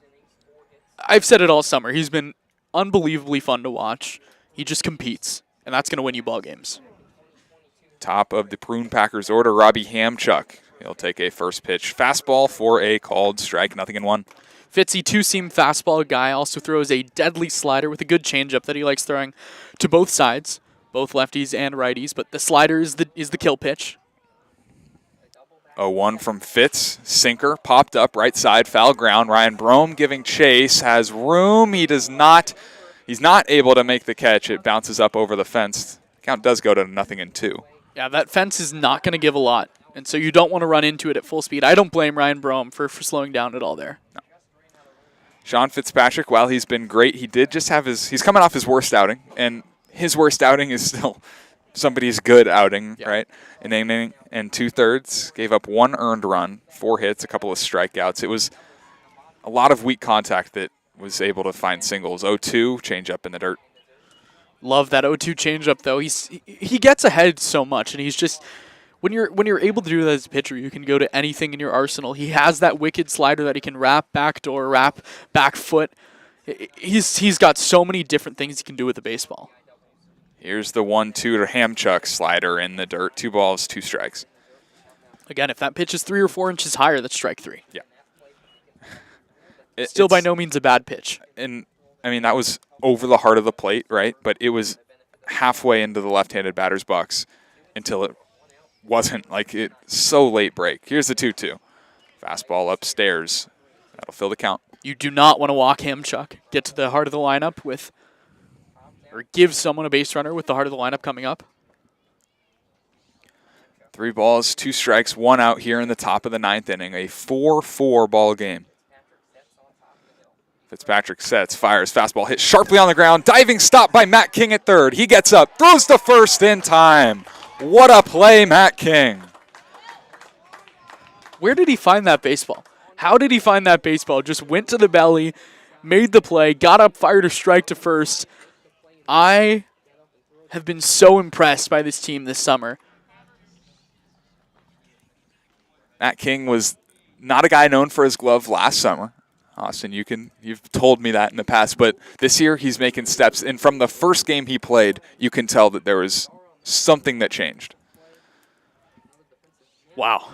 Speaker 2: I've said it all summer. He's been unbelievably fun to watch. He just competes, and that's going to win you ball games.
Speaker 1: Top of the Prune Packers order, Robbie Hamchuk. He'll take a first pitch fastball for a called strike, 0-1.
Speaker 2: Fitzy, two-seam fastball guy, also throws a deadly slider with a good changeup that he likes throwing to both sides, both lefties and righties, but the slider is the kill pitch.
Speaker 1: 0-1 from Fitz. Sinker popped up right side, foul ground. Ryan Brome giving chase, has room. He's not able to make the catch. It bounces up over the fence. Count does go to 0-2.
Speaker 2: Yeah, that fence is not going to give a lot, and so you don't want to run into it at full speed. I don't blame Ryan Brome for slowing down at all there.
Speaker 1: No. Sean Fitzpatrick, while he's been great, he did just have he's coming off his worst outing, and his worst outing is still somebody's good outing, yeah. Right? An inning and 2/3, gave up 1 earned run, 4 hits, a couple of strikeouts. It was a lot of weak contact that was able to find singles. 0-2, change up in the dirt.
Speaker 2: Love that 0-2 changeup though. He gets ahead so much, and he's just when you're able to do that as a pitcher, you can go to anything in your arsenal. He has that wicked slider that he can wrap backdoor, wrap back foot. He's got so many different things he can do with the baseball.
Speaker 1: Here's the 1-2 to Hamchuk slider in the dirt. 2 balls, 2 strikes.
Speaker 2: Again, if that pitch is 3 or 4 inches higher, that's strike 3.
Speaker 1: Yeah.
Speaker 2: Still by no means a bad pitch.
Speaker 1: And I mean, that was over the heart of the plate, right? But it was halfway into the left-handed batter's box until it wasn't. Like, it so late break. Here's the 2-2. Fastball upstairs. That'll fill the count.
Speaker 2: You do not want to walk Hamchuk. Get to the heart of the lineup with, or give someone a base runner with the heart of the lineup coming up.
Speaker 1: 3 balls, 2 strikes, 1 out here in the top of the 9th inning. A 4-4 ball game. Fitzpatrick sets, fires, fastball hit sharply on the ground. Diving stop by Matt King at third. He gets up, throws to first in time. What a play, Matt King.
Speaker 2: Where did he find that baseball? How did he find that baseball? Just went to the belly, made the play, got up, fired a strike to first. I have been so impressed by this team this summer.
Speaker 1: Matt King was not a guy known for his glove last summer. Austin, you've told me that in the past, but this year he's making steps, and from the first game he played, you can tell that there was something that changed.
Speaker 2: Wow.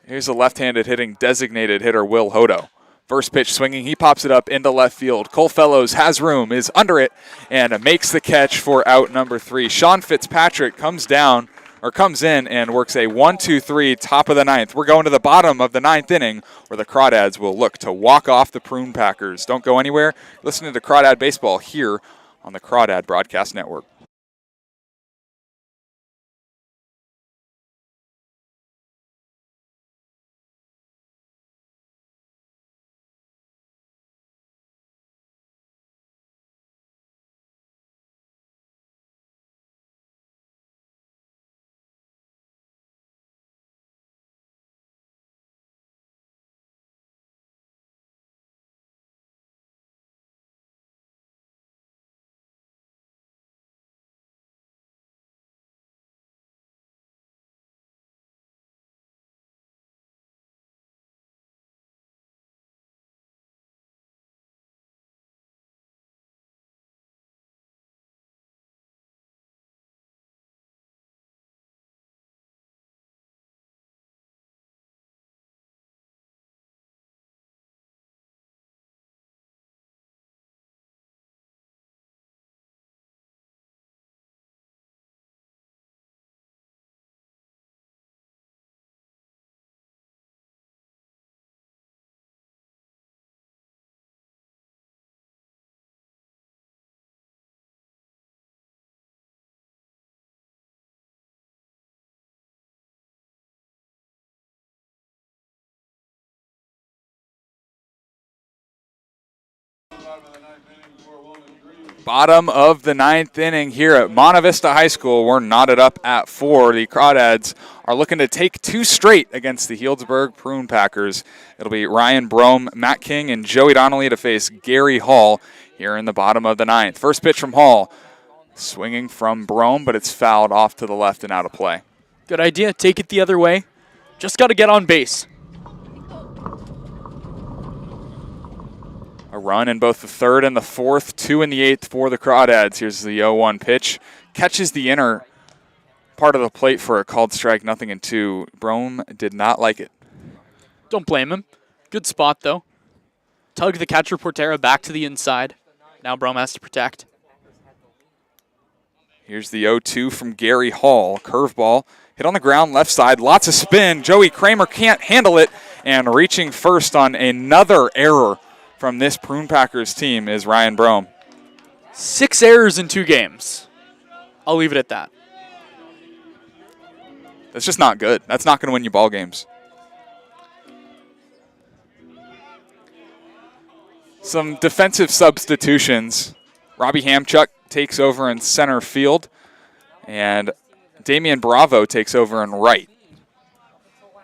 Speaker 1: Here's a left-handed hitting designated hitter, Will Hodo. First pitch swinging, he pops it up into left field. Cole Fellows has room, is under it, and makes the catch for out number 3. Sean Fitzpatrick comes in and works a 1-2-3 top of the 9th. We're going to the bottom of the 9th inning where the Crawdads will look to walk off the Prune Packers. Don't go anywhere. Listen to Crawdad Baseball here on the Crawdad Broadcast Network. Bottom of the ninth inning here at Monte Vista High School. We're knotted up at 4. The Crawdads are looking to take 2 straight against the Healdsburg Prune Packers. It'll be Ryan Brome, Matt King, and Joey Donnelly to face Gary Hall here in the bottom of the ninth. First pitch from Hall. Swinging from Brome, but it's fouled off to the left and out of play.
Speaker 2: Good idea. Take it the other way. Just got to get on base.
Speaker 1: A run in both the third and the fourth, 2 in the eighth for the Crawdads. Here's the 0-1 pitch. Catches the inner part of the plate for a called strike, 0-2. Brome did not like it.
Speaker 2: Don't blame him. Good spot, though. Tug the catcher Portera back to the inside. Now Brome has to protect.
Speaker 1: Here's the 0-2 from Gary Hall. Curveball. Hit on the ground, left side. Lots of spin. Joey Kramer can't handle it. And reaching first on another error from this Prune Packers team is Ryan Brome.
Speaker 2: 6 errors in 2 games. I'll leave it at that.
Speaker 1: That's just not good. That's not going to win you ball games. Some defensive substitutions. Robbie Hamchuk takes over in center field, and Damian Bravo takes over in right.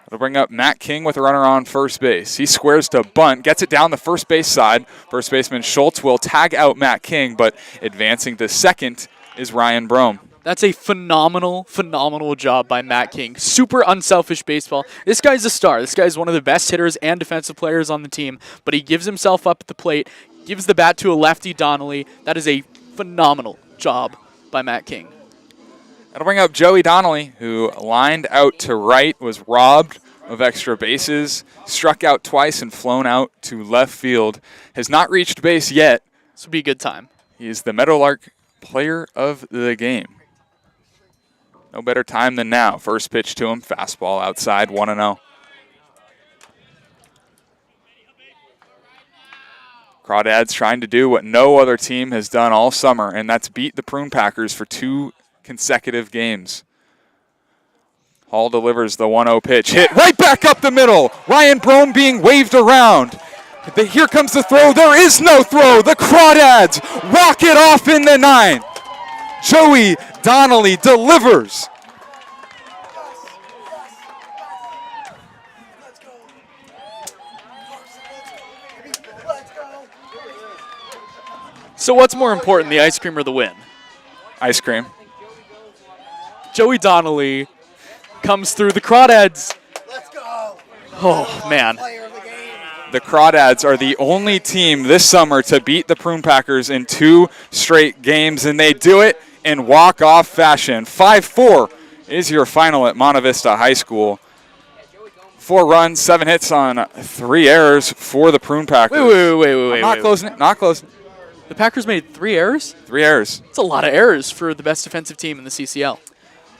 Speaker 1: It'll bring up Matt King with a runner on first base. He squares to bunt, gets it down the first base side. First baseman Schultz will tag out Matt King, but advancing to second is Ryan Brome.
Speaker 2: That's a phenomenal, phenomenal job by Matt King. Super unselfish baseball. This guy's a star. This guy's one of the best hitters and defensive players on the team, but he gives himself up at the plate, gives the bat to a lefty Donnelly. That is a phenomenal job by Matt King.
Speaker 1: That'll bring up Joey Donnelly, who lined out to right, was robbed of extra bases, struck out twice and flown out to left field. Has not reached base yet.
Speaker 2: This would be a good time.
Speaker 1: He is the Meadowlark player of the game. No better time than now. First pitch to him, fastball outside, 1-0. Crawdads trying to do what no other team has done all summer, and that's beat the Prune Packers for 2 consecutive games. Hall delivers the 1-0 pitch. Hit right back up the middle. Ryan Brome being waved around. Here comes the throw. There is no throw. The Crawdads walk it off in the 9th. Joey Donnelly delivers.
Speaker 2: So what's more important, the ice cream or the win?
Speaker 1: Ice cream.
Speaker 2: Joey Donnelly comes through. The Crawdads.
Speaker 3: Let's go.
Speaker 2: Oh, man.
Speaker 1: The Crawdads are the only team this summer to beat the Prune Packers in 2 straight games, and they do it in walk-off fashion. 5-4 is your final at Monte Vista High School. 4 runs, 7 hits on 3 errors for the Prune Packers.
Speaker 2: Wait.
Speaker 1: Not closing it, not closing it.
Speaker 2: The Packers made 3 errors?
Speaker 1: 3 errors.
Speaker 2: That's a lot of errors for the best defensive team in the CCL.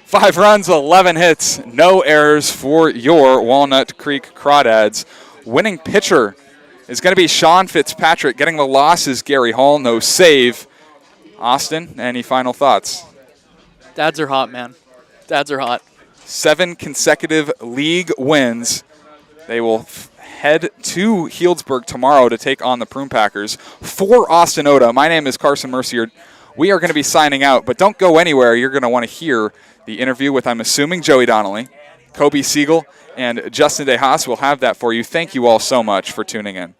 Speaker 1: 5 runs, 11 hits, no errors for your Walnut Creek Crawdads. Winning pitcher is going to be Sean Fitzpatrick. Getting the loss is Gary Hall, no save. Austin, any final thoughts?
Speaker 2: Dads are hot, man. Dads are hot.
Speaker 1: 7 consecutive league wins. They will head to Healdsburg tomorrow to take on the Prune Packers. For Austin Oda, my name is Carson Mercier. We are going to be signing out, but don't go anywhere. You're going to want to hear the interview with, I'm assuming, Joey Donnelly, Kobe Siegel, and Justin DeHaas. We'll have that for you. Thank you all so much for tuning in.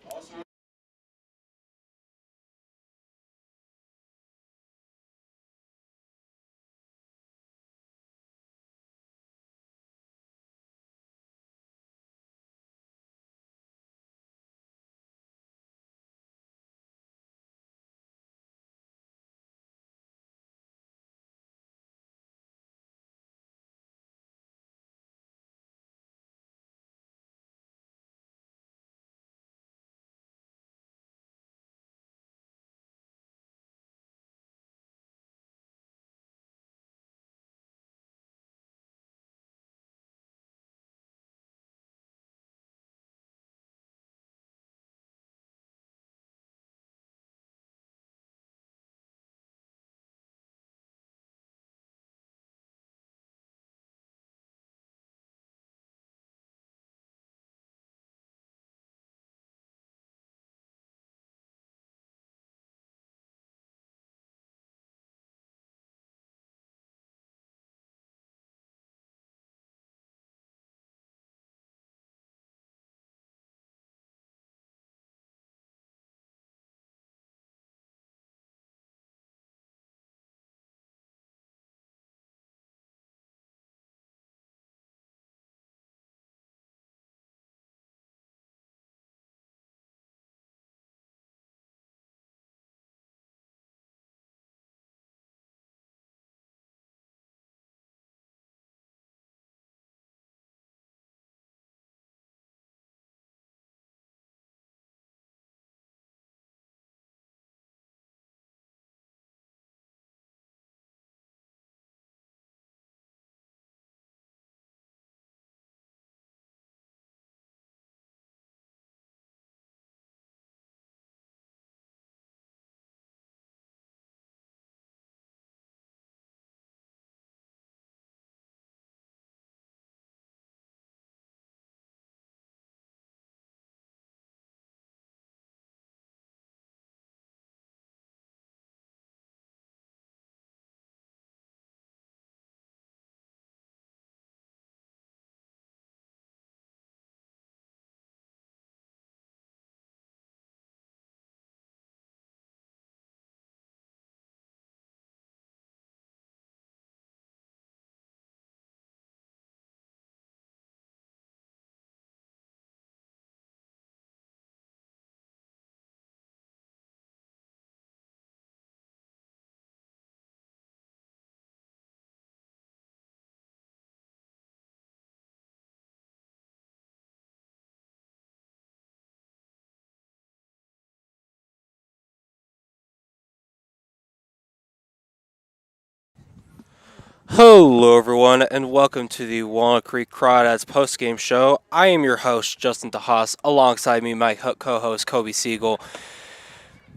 Speaker 3: Hello, everyone, and welcome to the Walnut Creek Crawdads postgame show. I am your host, Justin DeHaas. Alongside me, my co-host, Kobe Siegel.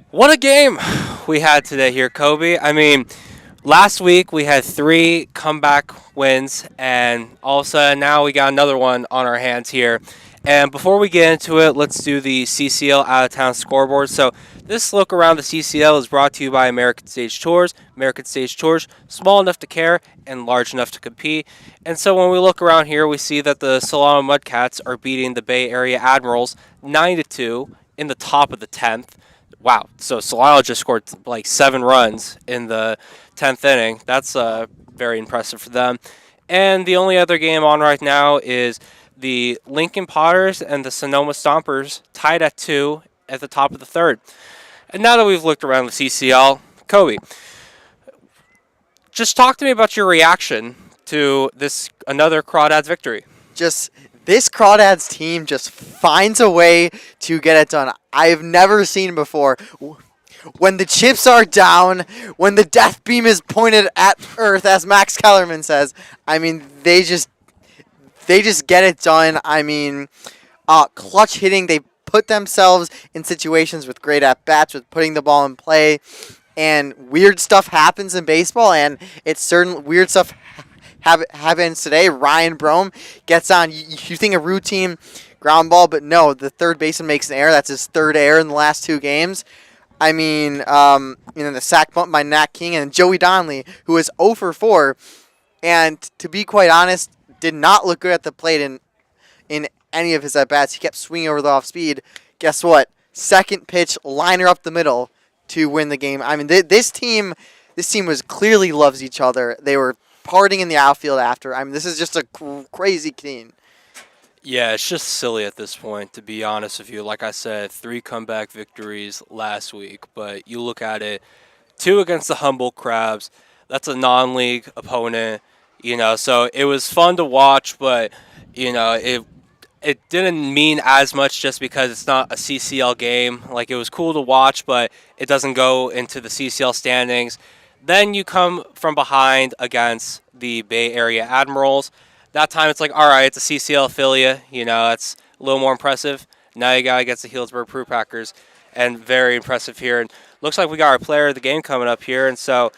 Speaker 3: What a game we had today here, Kobe. I mean, last week we had 3 comeback wins, and all of a sudden now we got another one on our hands here. And before we get into it, let's do the CCL out-of-town scoreboard. So this look around the CCL is brought to you by American Stage Tours. American Stage Tours, small enough to care and large enough to compete. And so when we look around here, we see that the Solano Mudcats are beating the Bay Area Admirals 9-2 in the top of the 10th. Wow, so Solano just scored like 7 runs in the 10th inning. That's very impressive for them. And the only other game on right now is the Lincoln Potters and the Sonoma Stompers tied at 2 at the top of the 3rd. And now that we've looked around the CCL, Kobe, just talk to me about your reaction to this another Crawdads victory.
Speaker 4: Just this Crawdads team just finds a way to get it done. I've never seen before. When the chips are down, when the death beam is pointed at Earth, as Max Kellerman says, I mean, they just get it done. I mean, clutch hitting. They put themselves in situations with great at-bats, with putting the ball in play. And weird stuff happens in baseball, and it's certain weird stuff happens today. Ryan Brome gets on. You think a routine ground ball, but no, the third baseman makes an error. That's his 3rd error in the last 2 games. I mean, the sack bump by Nat King and Joey Donnelly, who is 0 for 4, and to be quite honest, did not look good at the plate in any of his at-bats. He kept swinging over the off-speed. Guess what? Second pitch, liner up the middle to win the game. I mean, this team was clearly loves each other. They were partying in the outfield after. I mean, this is just a crazy team.
Speaker 3: Yeah, it's just silly at this point, to be honest with you. Like I said, 3 comeback victories last week, but you look at it, 2 against the Humboldt Crabs. That's a non-league opponent, so it was fun to watch, but, it didn't mean as much just because it's not a CCL game. Like, it was cool to watch, but it doesn't go into the CCL standings. Then you come from behind against the Bay Area Admirals. That time it's like, all right, it's a CCL affiliate. It's a little more impressive. Now you got against the Healdsburg Prune Packers, and very impressive here. And looks like we got our player of the game coming up here. And so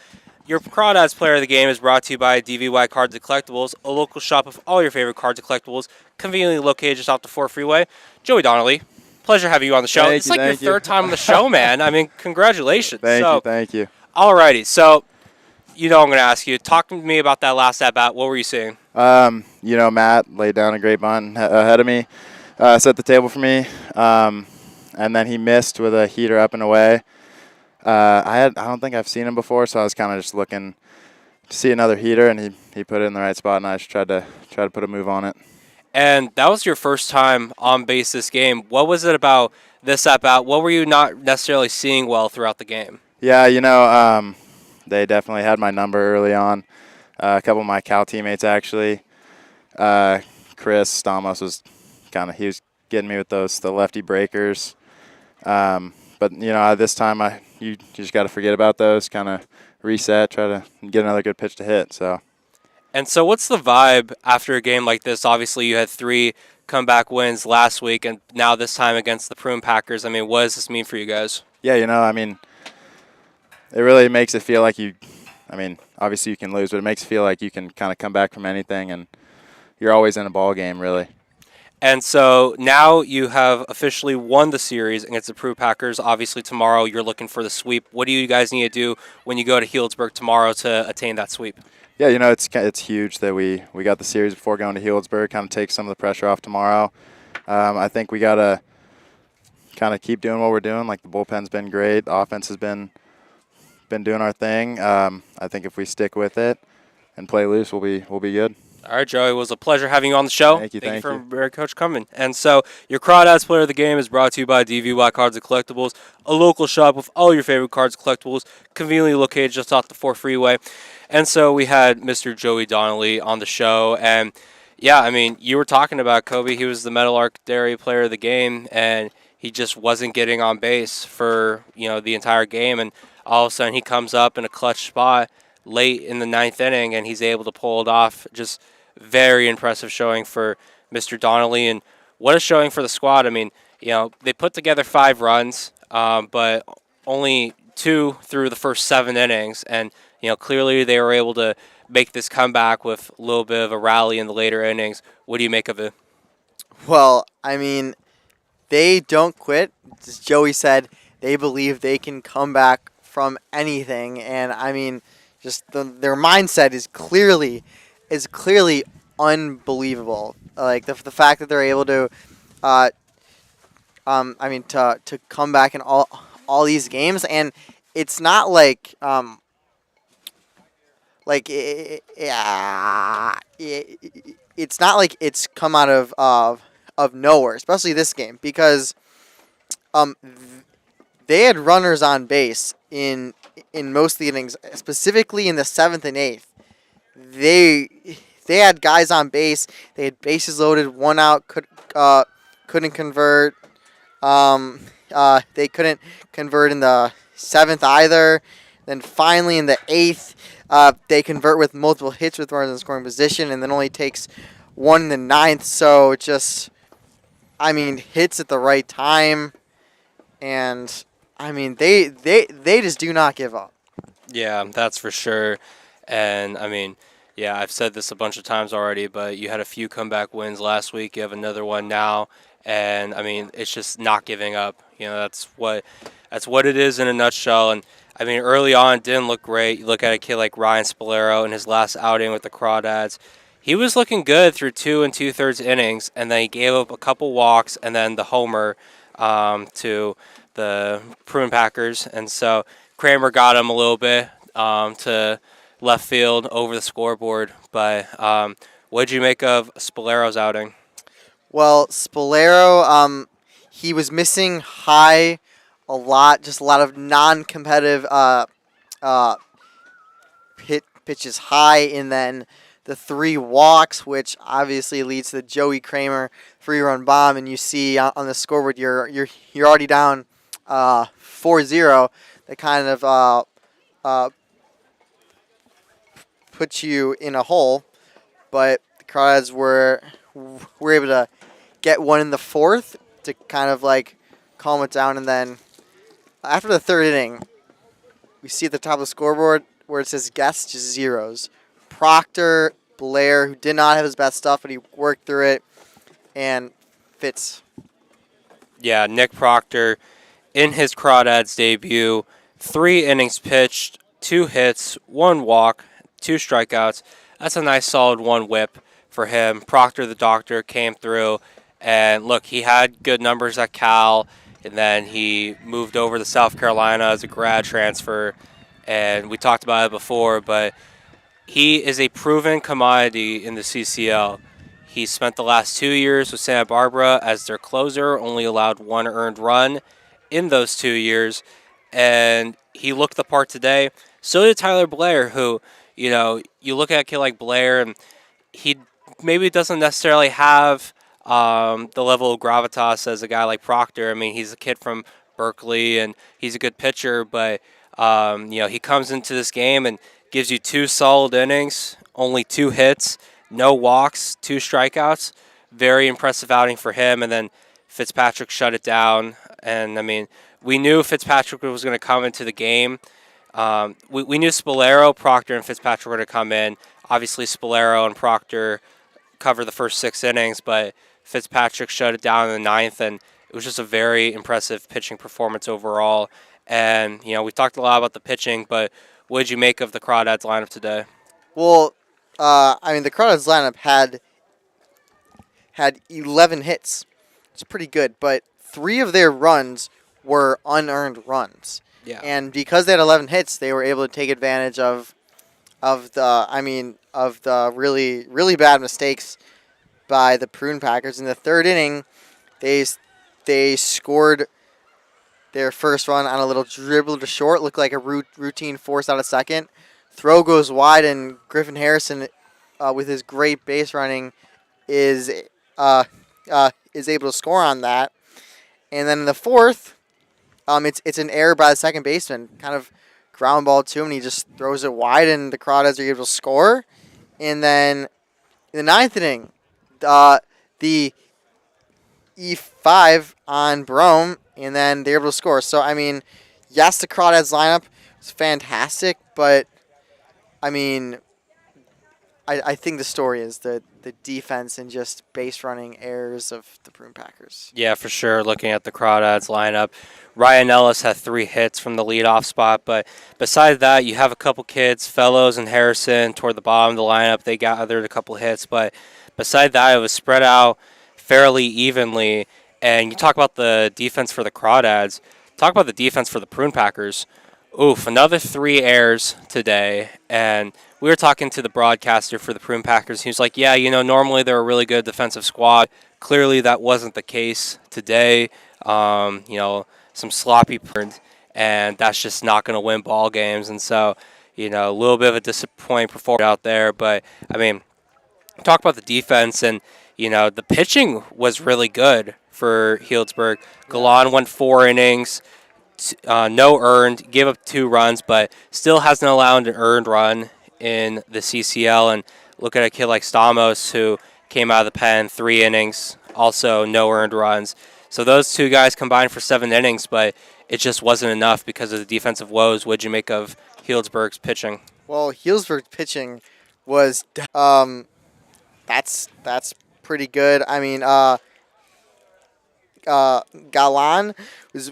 Speaker 3: your Crawdads player of the game is brought to you by DVY Cards and Collectibles, a local shop of all your favorite cards and collectibles, conveniently located just off the 4 freeway. Joey Donnelly, pleasure having you on the show. It's like your 3rd time on the show, man. I mean, congratulations.
Speaker 5: Thank you.
Speaker 3: Alrighty, so I'm going to ask you. Talk to me about that last at-bat. What were you seeing?
Speaker 5: Matt laid down a great bunt ahead of me, set the table for me, and then he missed with a heater up and away. I don't think I've seen him before, so I was kind of just looking to see another heater, and he put it in the right spot, and I just tried to put a move on it.
Speaker 3: And that was your first time on base this game. What was it about this at-bat? What were you not necessarily seeing well throughout the game?
Speaker 5: Yeah, they definitely had my number early on. A couple of my Cal teammates, actually. Chris Stamos he was getting me with the lefty breakers. But, this time you just got to forget about those, kind of reset, try to get another good pitch to hit.
Speaker 3: And so what's the vibe after a game like this? Obviously, you had 3 comeback wins last week, and now this time against the Prune Packers. I mean, what does this mean for you guys?
Speaker 5: Yeah, it really makes it feel like obviously you can lose, but it makes it feel like you can kind of come back from anything, and you're always in a ball game, really.
Speaker 3: And so now you have officially won the series against the Prune Packers. Obviously, tomorrow you're looking for the sweep. What do you guys need to do when you go to Healdsburg tomorrow to attain that sweep?
Speaker 5: Yeah, it's huge that we got the series before going to Healdsburg, kind of take some of the pressure off tomorrow. I think we got to kind of keep doing what we're doing. Like, the bullpen's been great. The offense has been doing our thing. I think if we stick with it and play loose, we'll be good.
Speaker 3: All right, Joey, it was a pleasure having you on the show.
Speaker 5: Thank you
Speaker 3: for Coach coming. And so your Crawdads player of the game is brought to you by DVY Cards and Collectibles, a local shop with all your favorite cards and collectibles, conveniently located just off the 4 freeway. And so we had Mr. Joey Donnelly on the show. And, yeah, I mean, you were talking about Kobe. He was the Meadowlark Dairy player of the game, and he just wasn't getting on base for, the entire game. And all of a sudden he comes up in a clutch spot, late in the ninth inning, and he's able to pull it off. Just very impressive showing for Mr. Donnelly, and what a showing for the squad. I mean, they put together 5 runs, but only 2 through the first 7 innings, and clearly they were able to make this comeback with a little bit of a rally in the later innings. What do you make of it?
Speaker 4: Well, I mean, they don't quit. As Joey said, they believe they can come back from anything, and I mean, just their mindset is clearly unbelievable. Like the fact that they're able to, to come back in all these games, and it's not like it's not like it's come out of nowhere, especially this game, because they had runners on base in most of the innings, specifically in the 7th and 8th. They had guys on base. They had bases loaded, 1 out, couldn't convert. They couldn't convert in the 7th either. Then finally in the 8th, they convert with multiple hits with runners in scoring position, and then only takes 1 in the 9th. So just, hits at the right time, and they just do not give up.
Speaker 3: Yeah, that's for sure. And I've said this a bunch of times already, but you had a few comeback wins last week. You have another one now, and it's just not giving up. That's what it is in a nutshell. And early on, it didn't look great. You look at a kid like Ryan Spolero in his last outing with the Crawdads. He was looking good through 2 2/3 innings, and then he gave up a couple walks and then the homer to the Prune Packers. And so Kramer got him a little bit to left field over the scoreboard. But what did you make of Spolero's outing?
Speaker 4: Well, Spolero, he was missing high a lot, just a lot of non-competitive pitches high, and then the 3 walks, which obviously leads to the Joey Kramer 3-run bomb, and you see on the scoreboard you're already down 4-0. That kind of puts you in a hole, but the Crawdads were able to get 1 in the 4th to kind of like calm it down, and then after the 3rd inning, we see at the top of the scoreboard where it says guests, just zeros. Proctor, Blair, who did not have his best stuff, but he worked through it, and Fitz.
Speaker 3: Yeah, Nick Proctor, in his Crawdads debut, 3 innings pitched, 2 hits, 1 walk, 2 strikeouts. That's a nice solid 1 whip for him. Proctor, the doctor, came through, and look, he had good numbers at Cal, and then he moved over to South Carolina as a grad transfer, and we talked about it before, but he is a proven commodity in the CCL. He spent the last 2 years with Santa Barbara as their closer, only allowed 1 earned run in those 2 years, and he looked the part today. So did Tyler Blair, who, you look at a kid like Blair, and he maybe doesn't necessarily have the level of gravitas as a guy like Proctor. He's a kid from Berkeley, and he's a good pitcher, but he comes into this game and gives you 2 solid innings, only 2 hits, no walks, 2 strikeouts. Very impressive outing for him, and then Fitzpatrick shut it down. And, we knew Fitzpatrick was going to come into the game. We knew Spolero, Proctor, and Fitzpatrick were going to come in. Obviously, Spolero and Proctor covered the first 6 innings, but Fitzpatrick shut it down in the 9th, and it was just a very impressive pitching performance overall. And, we talked a lot about the pitching, but what did you make of the Crawdads lineup today?
Speaker 4: Well, the Crawdads lineup had 11 hits. It's pretty good, but 3 of their runs were unearned runs.
Speaker 3: Yeah.
Speaker 4: And because they had 11 hits, they were able to take advantage of the really, really bad mistakes by the Prune Packers. In the 3rd inning, they scored their first run on a little dribble to short, looked like a routine force out of second. Throw goes wide, and Griffin Harrison, with his great base running, is able to score on that. And then in the 4th, it's an error by the second baseman, kind of ground ball to him, and he just throws it wide, and the Crawdads are able to score. And then in the ninth inning, the E5 on Brome, and then they're able to score. So, I mean, yes, the Crawdads lineup is fantastic, but, I mean, I think the story is the defense and just base running errors of the Prune Packers.
Speaker 3: Yeah, for sure. Looking at the Crawdads lineup, Ryan Ellis had 3 hits from the leadoff spot, but besides that, you have a couple kids, Fellows and Harrison, toward the bottom of the lineup. They gathered a couple hits, but beside that, it was spread out fairly evenly. And you talk about the defense for the Crawdads. Talk about the defense for the Prune Packers. Oof, another 3 errors today, and we were talking to the broadcaster for the Prune Packers. He was like, yeah, normally they're a really good defensive squad. Clearly that wasn't the case today. Some sloppy turns, and that's just not going to win ball games. And so, a little bit of a disappointing performance out there. But, I mean, talk about the defense, and, the pitching was really good for Healdsburg. Galan went 4 innings. No earned, gave up 2 runs, but still hasn't allowed an earned run in the CCL. And look at a kid like Stamos, who came out of the pen 3 innings, also no earned runs. So those 2 guys combined for 7 innings, but it just wasn't enough because of the defensive woes. What'd you make of Healdsburg's pitching?
Speaker 4: Well, Healdsburg's pitching was that's pretty good. I mean, Galan was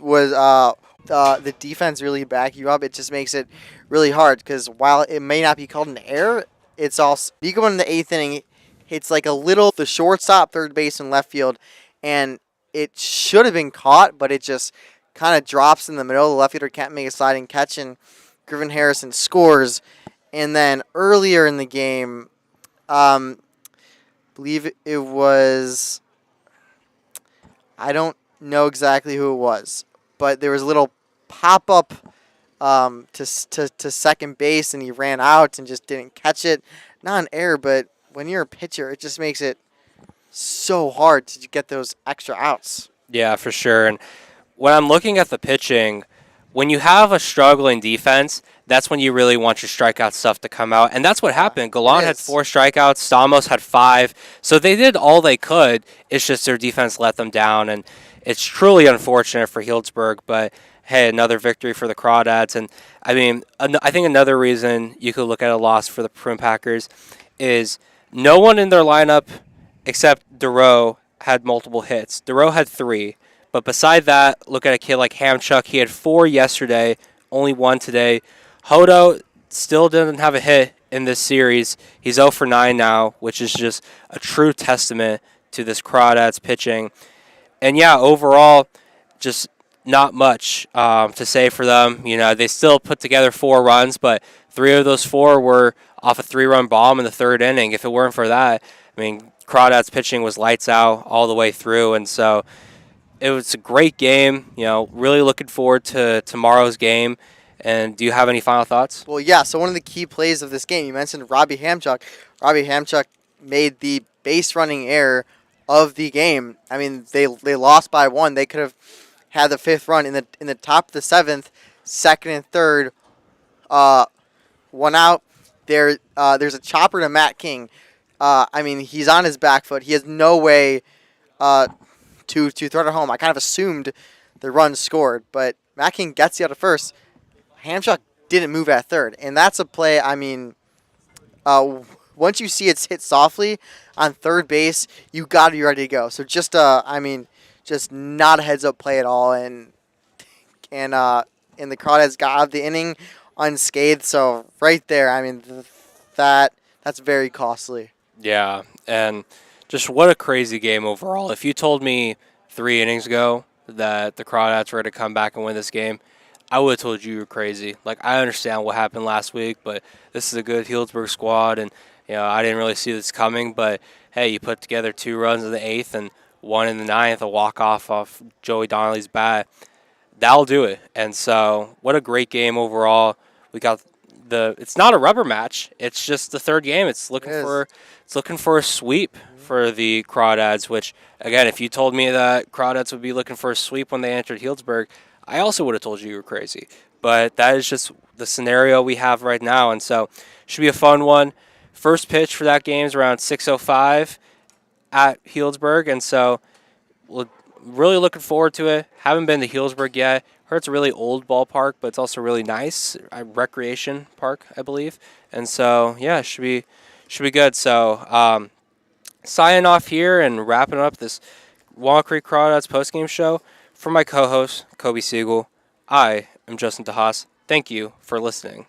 Speaker 4: the defense really back you up. It just makes it really hard because while it may not be called an error, it's also you go in the 8th inning, it's like the shortstop, third base, and left field, and it should have been caught, but it just kind of drops in the middle. The left fielder can't make a sliding catch, and Griffin Harrison scores. And then earlier in the game, believe it was, I don't know exactly who it was, but there was a little pop-up to second base, and he ran out and just didn't catch it. Not an error, but when you're a pitcher, it just makes it so hard to get those extra outs.
Speaker 3: Yeah, for sure. And when I'm looking at the pitching, when you have a struggling defense, that's when you really want your strikeout stuff to come out. And that's what happened. Galan had 4 strikeouts. Stamos had 5. So they did all they could. It's just their defense let them down. And it's truly unfortunate for Healdsburg. But, hey, another victory for the Crawdads. And, I mean, I think another reason you could look at a loss for the Prune Packers is no one in their lineup except Duro had multiple hits. Duro had 3. But beside that, look at a kid like Hamchuk. He had 4 yesterday, only 1 today. Hodo still didn't have a hit in this series. He's 0 for 9 now, which is just a true testament to this Crawdads pitching. And, yeah, overall, just not much to say for them. They still put together 4 runs, but 3 of those 4 were off a 3-run bomb in the 3rd inning. If it weren't for that, I mean, Crawdads pitching was lights out all the way through. And so it was a great game. Really looking forward to tomorrow's game. And do you have any final thoughts?
Speaker 4: Well, yeah, so one of the key plays of this game, you mentioned Robbie Hamchuk. Robbie Hamchuk made the base running error of the game. I mean, they lost by 1. They could have had the 5th run in the top of the 7th, 2nd and 3rd, 1 out. There's a chopper to Matt King. I mean, he's on his back foot. He has no way to throw it home. I kind of assumed the run scored, but Matt King gets you out of first. Hamchuk didn't move at 3rd, and that's a play, I mean, once you see it's hit softly on 3rd base, you got to be ready to go. So just not a heads-up play at all, and the Crawdads got out of the inning unscathed, so right there, I mean, that's very costly.
Speaker 3: Yeah, and just what a crazy game overall. If you told me 3 innings ago that the Crawdads were to come back and win this game, I would have told you were crazy. Like, I understand what happened last week, but this is a good Healdsburg squad, and I didn't really see this coming. But hey, you put together 2 runs in the 8th and 1 in the 9th, a walk-off off Joey Donnelly's bat. That'll do it. And so, what a great game overall. We got it's not a rubber match. It's just the 3rd game. It's looking for a sweep for the Crawdads. Which, again, if you told me that Crawdads would be looking for a sweep when they entered Healdsburg, I also would have told you were crazy. but that is just the scenario we have right now, and so should be a fun one. First pitch for that game is around 6:05 at Healdsburg, and so we're really looking forward to it. Haven't been to Healdsburg yet. Heard it's a really old ballpark, but it's also really nice recreation park, I believe. And so yeah, it should be good. So signing off here and wrapping up this Walnut Creek Crawdads postgame show. For my co-host Kobe Siegel, I am Justin DeHaas. Thank you for listening.